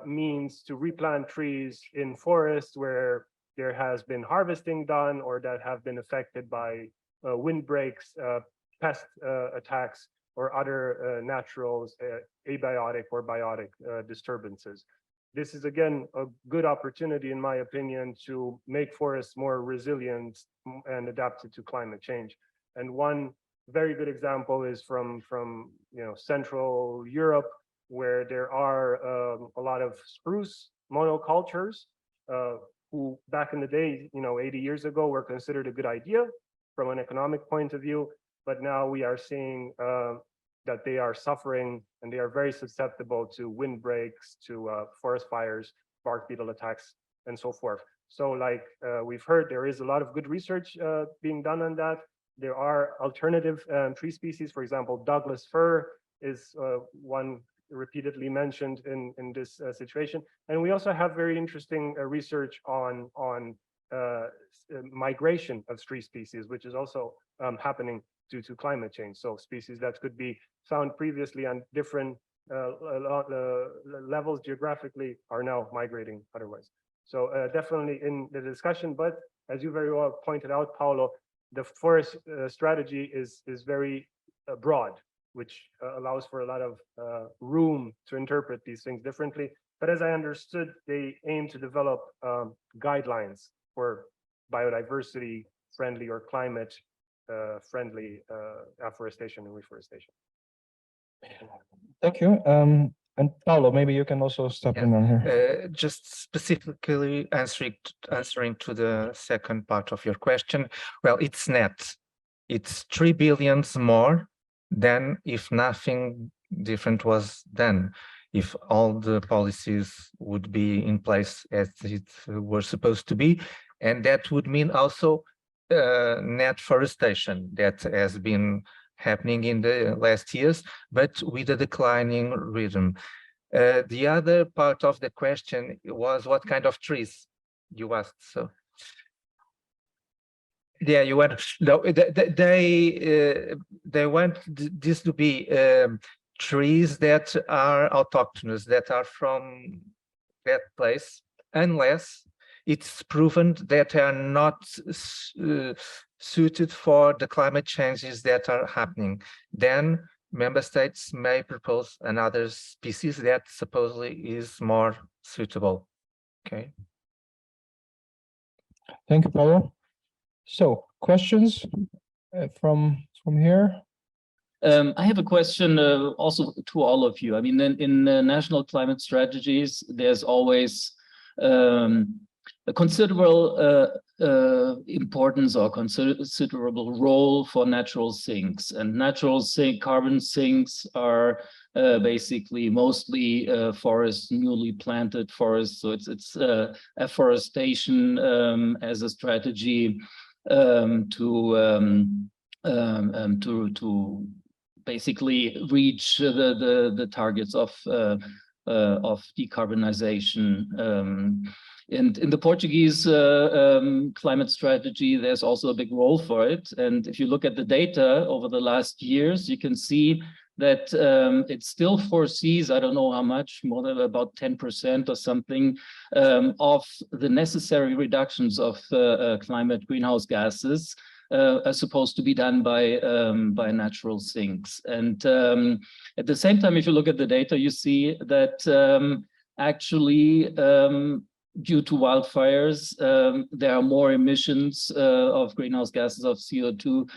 B: means to replant trees in forests where there has been harvesting done or that have been affected by windbreaks, pest attacks, or other natural abiotic or biotic disturbances. This is, again, a good opportunity, in my opinion, to make forests more resilient and adapted to climate change. And one very good example is from Central Europe, where there are a lot of spruce monocultures, who back in the day, 80 years ago, were considered a good idea from an economic point of view. But now we are seeing that they are suffering, and they are very susceptible to windbreaks, to forest fires, bark beetle attacks, and so forth. So like we've heard, there is a lot of good research being done on that. There are alternative tree species. For example, Douglas fir is one repeatedly mentioned in this situation. And we also have very interesting research on migration of tree species, which is also happening due to climate change. So species that could be found previously on different levels geographically are now migrating otherwise. So definitely in the discussion, but as you very well pointed out, Paulo, the forest strategy is very broad, which allows for a lot of room to interpret these things differently. But as I understood, they aim to develop guidelines for biodiversity friendly or climate friendly afforestation and reforestation.
A: Thank you. And Paulo, maybe you can also step in on here.
E: Just specifically answering to the second part of your question. Well, it's net. It's 3 billion more than if nothing different was done. If all the policies would be in place as it were supposed to be, and that would mean also net forestation that has been happening in the last years, but with a declining rhythm. The other part of the question was what kind of trees you asked. So yeah, you went. No, they want this to be trees that are autochthonous, that are from that place, unless it's proven that they are not suited for the climate changes that are happening. Then member states may propose another species that supposedly is more suitable. Okay.
A: Thank you, Paulo. So, questions from here?
G: I have a question also to all of you. I mean, in national climate strategies, there's always a considerable importance or considerable role for natural sinks. And natural carbon sinks are basically mostly forests, newly planted forests. So it's afforestation as a strategy to basically reach the targets of decarbonization. And in the Portuguese climate strategy, there's also a big role for it. And if you look at the data over the last years, you can see that it still foresees, I don't know how much, more than about 10% or something of the necessary reductions of climate greenhouse gases are supposed to be done by natural sinks. And at the same time, if you look at the data, you see that actually, due to wildfires, there are more emissions of greenhouse gases of CO2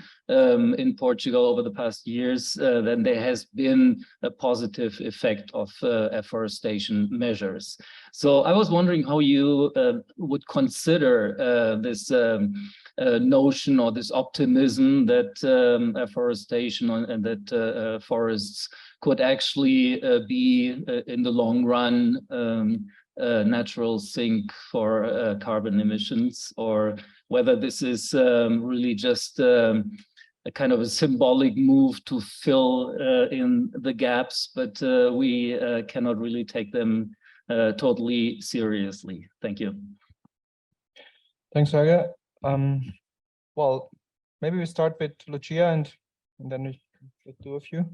G: in Portugal over the past years than there has been a positive effect of afforestation measures. So I was wondering how you would consider this notion or this optimism that afforestation and that forests could actually be in the long run natural sink for carbon emissions, or whether this is really just a kind of a symbolic move to fill in the gaps, but we cannot really take them totally seriously. Thank you.
A: Thanks, Helge. Well, maybe we start with Lucia and then we do a few.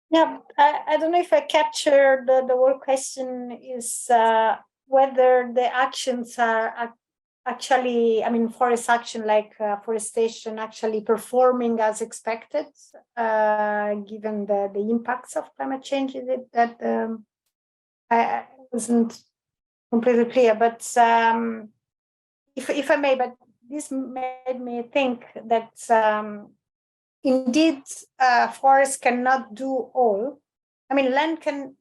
C: Yeah, I don't know if I captured the whole question is whether the actions are actually, I mean, forest action like forestation actually performing as expected, given the impacts of climate change. Is it that I wasn't completely clear, but if I may, but this made me think that indeed, forests cannot do all. I mean, land can,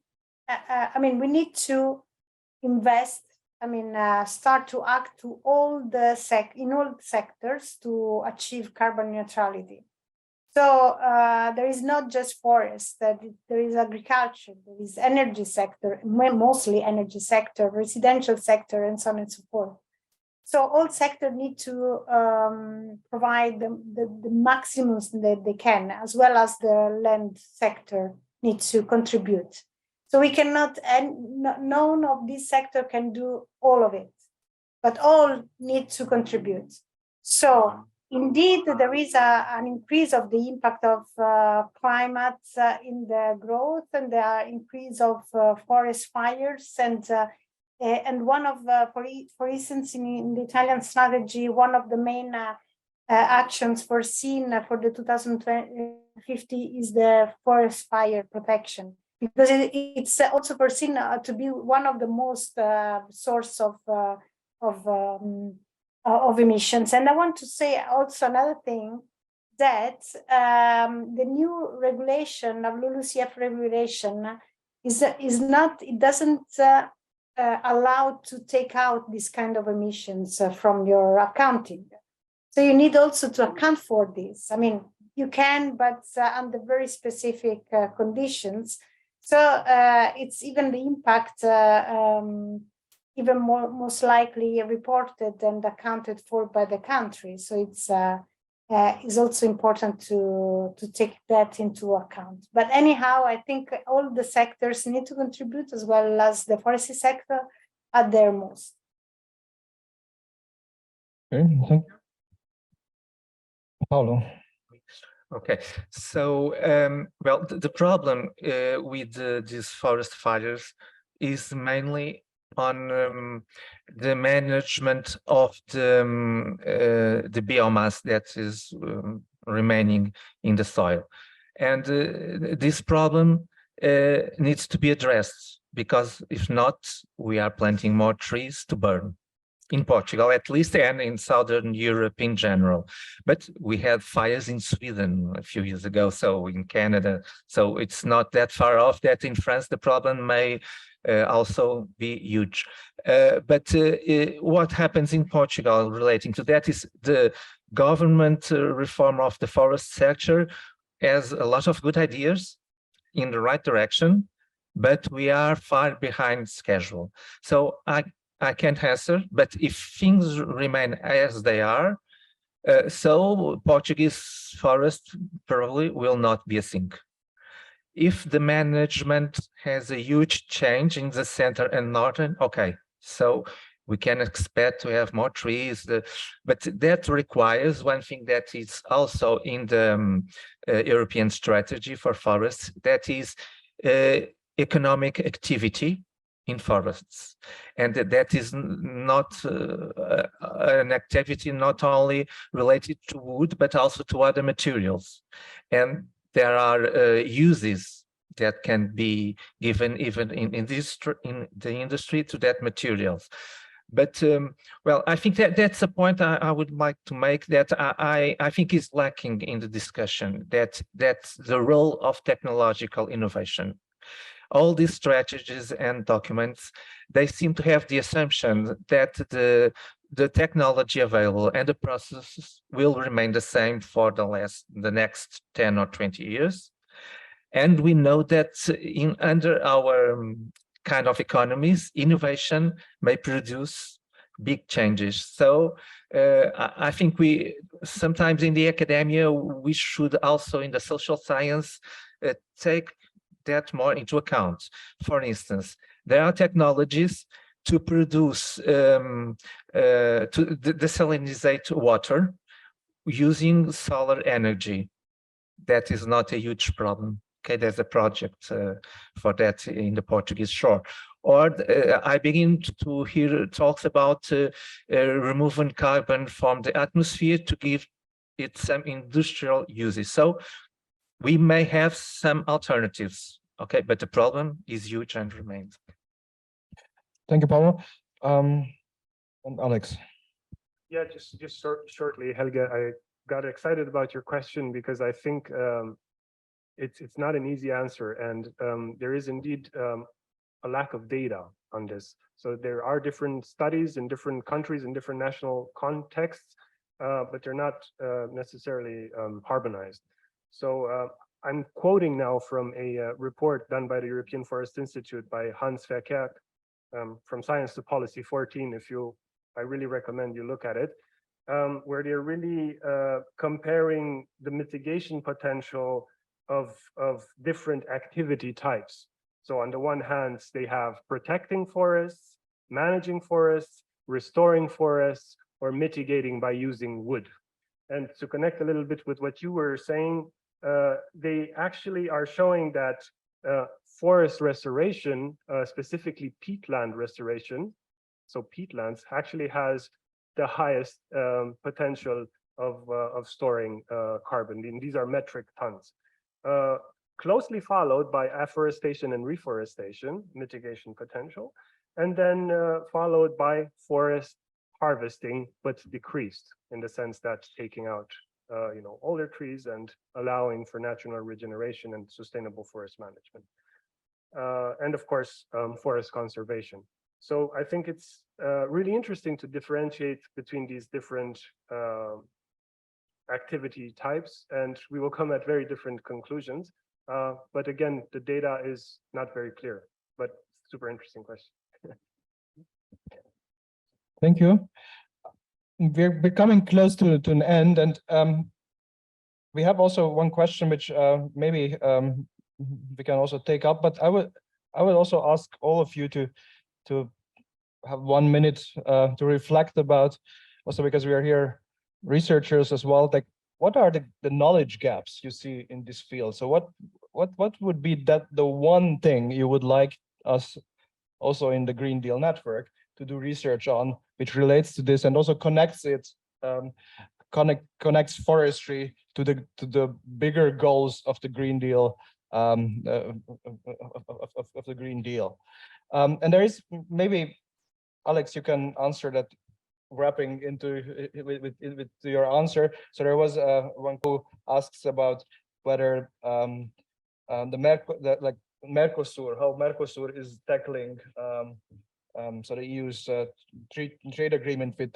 C: I mean, we need to invest, I mean, start to act to all the in all sectors to achieve carbon neutrality. So there is not just forests, that there is agriculture, there is energy sector, mostly energy sector, residential sector, and so on and so forth. So all sectors need to provide the maximums that they can, as well as the land sector needs to contribute. So we cannot, and none of this sector can do all of it, but all need to contribute. So indeed, there is an increase of the impact of climate in the growth and the increase of forest fires, and one of, for instance, in the Italian strategy, one of the main actions foreseen for the 2050 is the forest fire protection, because it's also foreseen to be one of the most source of emissions. And I want to say also another thing, that the new regulation of LULUCF regulation is not, it doesn't allowed to take out this kind of emissions from your accounting. So you need also to account for this. I mean, you can, but under very specific conditions. So it's even the impact even most likely reported and accounted for by the country. So it's also important to take that into account. But anyhow, I think all the sectors need to contribute, as well as the forestry sector at their most.
A: Okay, thank you. Paulo.
E: Okay, so well, the problem with these forest fires is mainly on the management of the biomass that is remaining in the soil, and this problem needs to be addressed, because if not, we are planting more trees to burn. In Portugal, at least, and in Southern Europe in general. But we had fires in Sweden a few years ago, so in Canada. So it's not that far off that in France the problem may also be huge. But what happens in Portugal relating to that is the government reform of the forest sector has a lot of good ideas in the right direction, but we are far behind schedule. So I can't answer, but if things remain as they are, so Portuguese forest probably will not be a sink. If the management has a huge change in the center and northern, okay, so we can expect to have more trees, but that requires one thing that is also in the European strategy for forests, that is economic activity in forests, and that is not an activity not only related to wood but also to other materials, and there are uses that can be given even in the industry to that materials. But well, I think that's a point I would like to make, that I think is lacking in the discussion, that's the role of technological innovation. All these strategies and documents, they seem to have the assumption that the technology available and the processes will remain the same for the next 10 or 20 years. And we know that under our kind of economies, innovation may produce big changes. So I think sometimes in the academia, we should also in the social science take that more into account. For instance, there are technologies to produce, to desalinate water using solar energy. That is not a huge problem. Okay, there's a project for that in the Portuguese shore. Or I begin to hear talks about removing carbon from the atmosphere to give it some industrial uses. So we may have some alternatives, okay, but the problem is huge and remains.
A: Thank you, Paulo. And Alex.
B: Yeah, just shortly, Helge, I got excited about your question because I think it's not an easy answer, and there is indeed a lack of data on this. So there are different studies in different countries in different national contexts, but they're not necessarily harmonized. So I'm quoting now from a report done by the European Forest Institute by Hans Verkerk, from Science to Policy 14. I really recommend you look at it, where they're really comparing the mitigation potential of different activity types. So on the one hand, they have protecting forests, managing forests, restoring forests, or mitigating by using wood. And to connect a little bit with what you were saying, they actually are showing that forest restoration, specifically peatland restoration, so peatlands actually has the highest potential of storing carbon. And these are metric tons. Closely followed by afforestation and reforestation, mitigation potential, and then followed by forest harvesting, but decreased in the sense that taking out older trees and allowing for natural regeneration and sustainable forest management. And of course, forest conservation. So I think it's really interesting to differentiate between these different activity types, and we will come at very different conclusions. But again, the data is not very clear, but super interesting question.
A: Thank you. We're becoming close to an end, and we have also one question which maybe we can also take up. But I would also ask all of you to have 1 minute to reflect about, also because we are here researchers as well, like what are the knowledge gaps you see in this field? So what would be the one thing you would like us also in the Green Deal network to do research on, which relates to this and also connects it, connects forestry to the bigger goals of the Green Deal, of the Green Deal. And there is maybe, Alex, you can answer that, wrapping into with your answer. So there was one who asks about whether Mercosur, how Mercosur is tackling so the EU's trade agreement with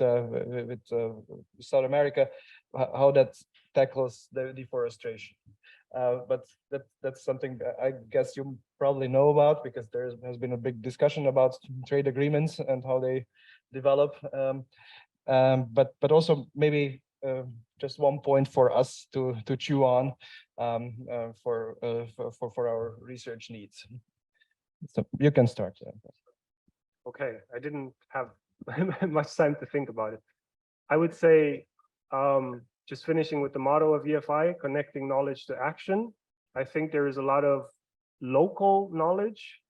A: South America, how that tackles the deforestation. But that's something that I guess you probably know about, because there has been a big discussion about trade agreements and how they develop. But also maybe just one point for us to chew on for our research needs. So you can start.
B: Okay, I didn't have much time to think about it. I would say, just finishing with the motto of EFI, connecting knowledge to action. I think there is a lot of local knowledge.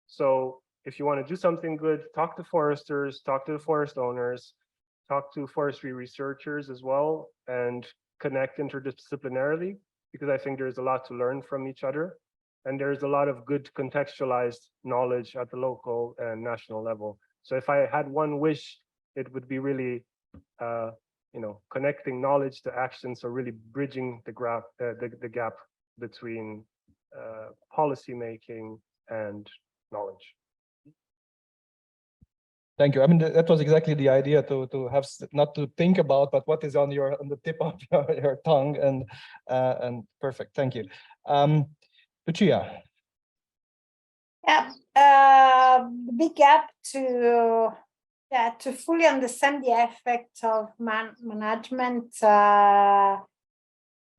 B: So if you want to do something good, talk to foresters, talk to the forest owners, talk to forestry researchers as well, and connect interdisciplinarily, because I think there's a lot to learn from each other. and there's a lot of good contextualized knowledge at the local and national level. So if I had one wish, it would be really, connecting knowledge to action. So really bridging the gap between policy making and knowledge.
A: Thank you. I mean, that was exactly the idea, to have not to think about, but what is on the tip of your tongue, and perfect. Thank you. Lucia.
C: Yeah, big gap to fully understand the effect of management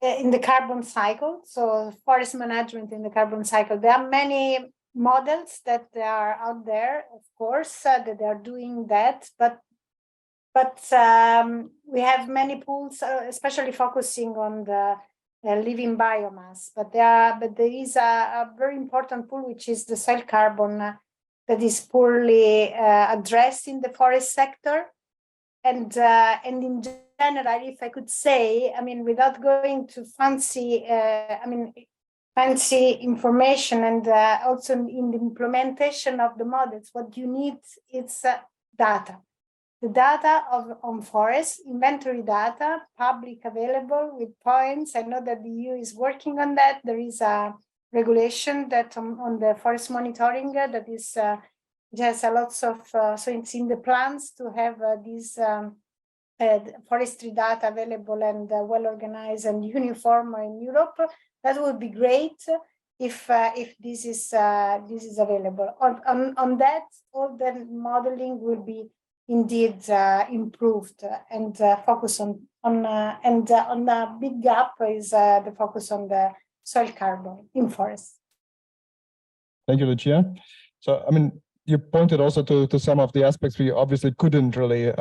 C: in the carbon cycle. So forest management in the carbon cycle. There are many models that are out there, of course, that they are doing that, but we have many pools, especially focusing on the living biomass. But there is a very important pool, which is the soil carbon, that is poorly addressed in the forest sector, and in general, if I could say, I mean, without going to fancy information, and also in the implementation of the models, what you need is data. The data on forests, inventory data, public available with points. I know that the EU is working on that. There is a regulation that on the forest monitoring that is just a lots of, so it's in the plans to have these forestry data available and well organized and uniform in Europe. That would be great if this is available. On that, all the modeling will be indeed improved, and focus on the big gap is the focus on the soil carbon in forests.
A: Thank you, Lucia. So, I mean, you pointed also to some of the aspects we obviously couldn't really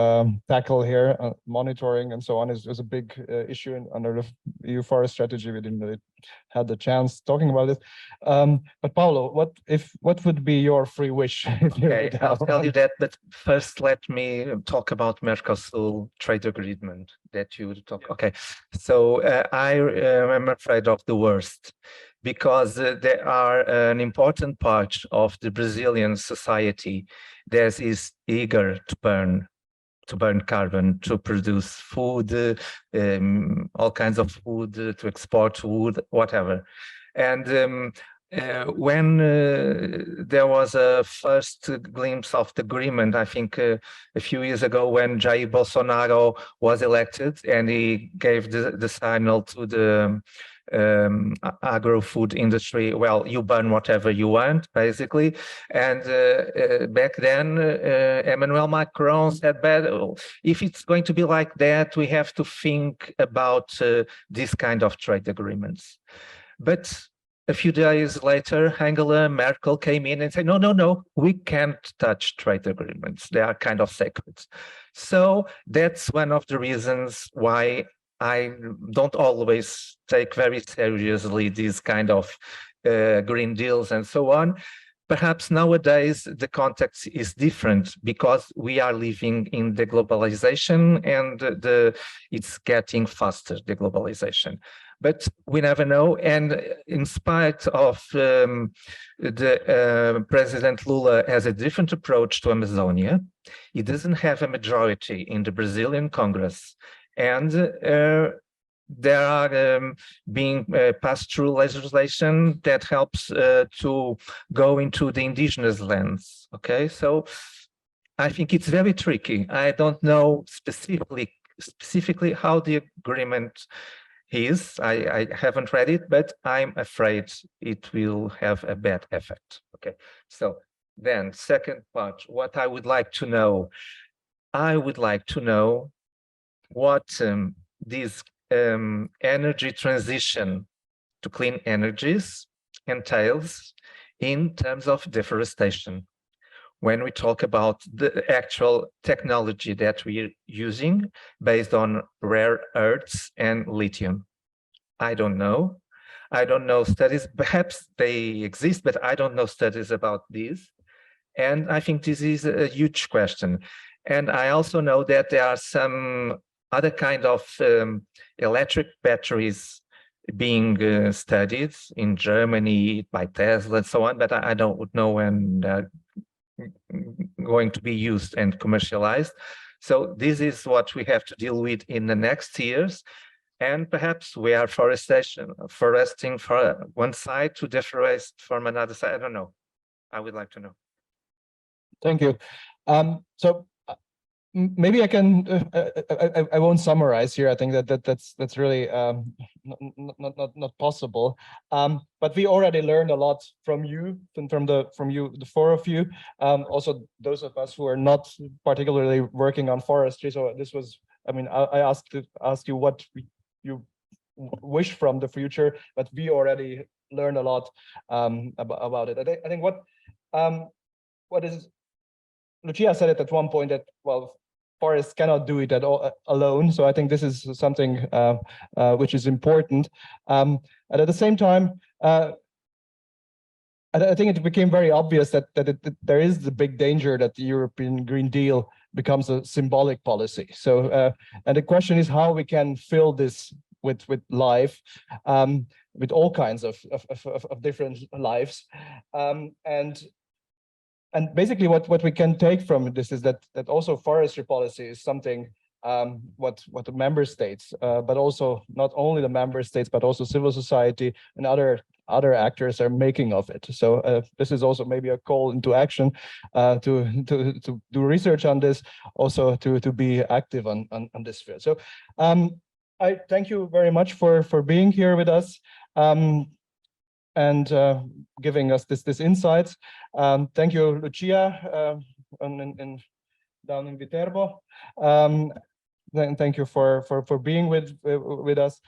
A: tackle here. Monitoring and so on is a big issue under the EU forest strategy. We didn't really had the chance talking about it. But Paulo, what would be your free wish?
E: Okay, I'll tell you that, but first let me talk about Mercosur trade agreement that you talk. Okay, so I am afraid of the worst, because there are an important part of the Brazilian society that is eager to burn carbon, to produce food, all kinds of food, to export wood, whatever. And when there was a first glimpse of the agreement, I think a few years ago, when Jair Bolsonaro was elected and he gave the signal to the agro-food industry, well, you burn whatever you want, basically. And back then, Emmanuel Macron said, if it's going to be like that, we have to think about this kind of trade agreements. But a few days later, Angela Merkel came in and said, no, we can't touch trade agreements. They are kind of sacred. So that's one of the reasons why I don't always take very seriously these kind of green deals and so on. Perhaps nowadays the context is different, because we are living in the globalization, and it's getting faster, the globalization. But we never know. And in spite of President Lula has a different approach to Amazonia, he doesn't have a majority in the Brazilian Congress. And there are being passed through legislation that helps to go into the indigenous lands. Okay, so I think it's very tricky. I don't know specifically how the agreement is. I haven't read it, but I'm afraid it will have a bad effect. Okay, so then second part, what I would like to know, what this energy transition to clean energies entails in terms of deforestation. When we talk about the actual technology that we're using based on rare earths and lithium, I don't know. I don't know studies, perhaps they exist, but I don't know studies about this. And I think this is a huge question. And I also know that there are some other kind of electric batteries being studied in Germany by Tesla and so on, but I don't know when they're going to be used and commercialized. So this is what we have to deal with in the next years. And perhaps we are foresting for one side to deforest from another side. I don't know. I would like to know.
A: Thank you. So maybe I can. I won't summarize here. I think that's really not possible. But we already learned a lot from you, from the four of you. Also, those of us who are not particularly working on forestry. So this was. I mean, I asked you what you wish from the future, but we already learned a lot about it. I think what is. Lucia said it at one point that, well, forests cannot do it at all alone. So I think this is something which is important. And at the same time, I think it became very obvious that there is the big danger that the European Green Deal becomes a symbolic policy. So and the question is how we can fill this with life, with all kinds of different lives, and basically, what we can take from this is that also forestry policy is something what the member states, but also not only the member states, but also civil society and other actors are making of it. So this is also maybe a call into action to do research on this, also to be active on this field. So I thank you very much for being here with us. And giving us this insights. Thank you, Lucia, down in Viterbo. Thank you for being with us.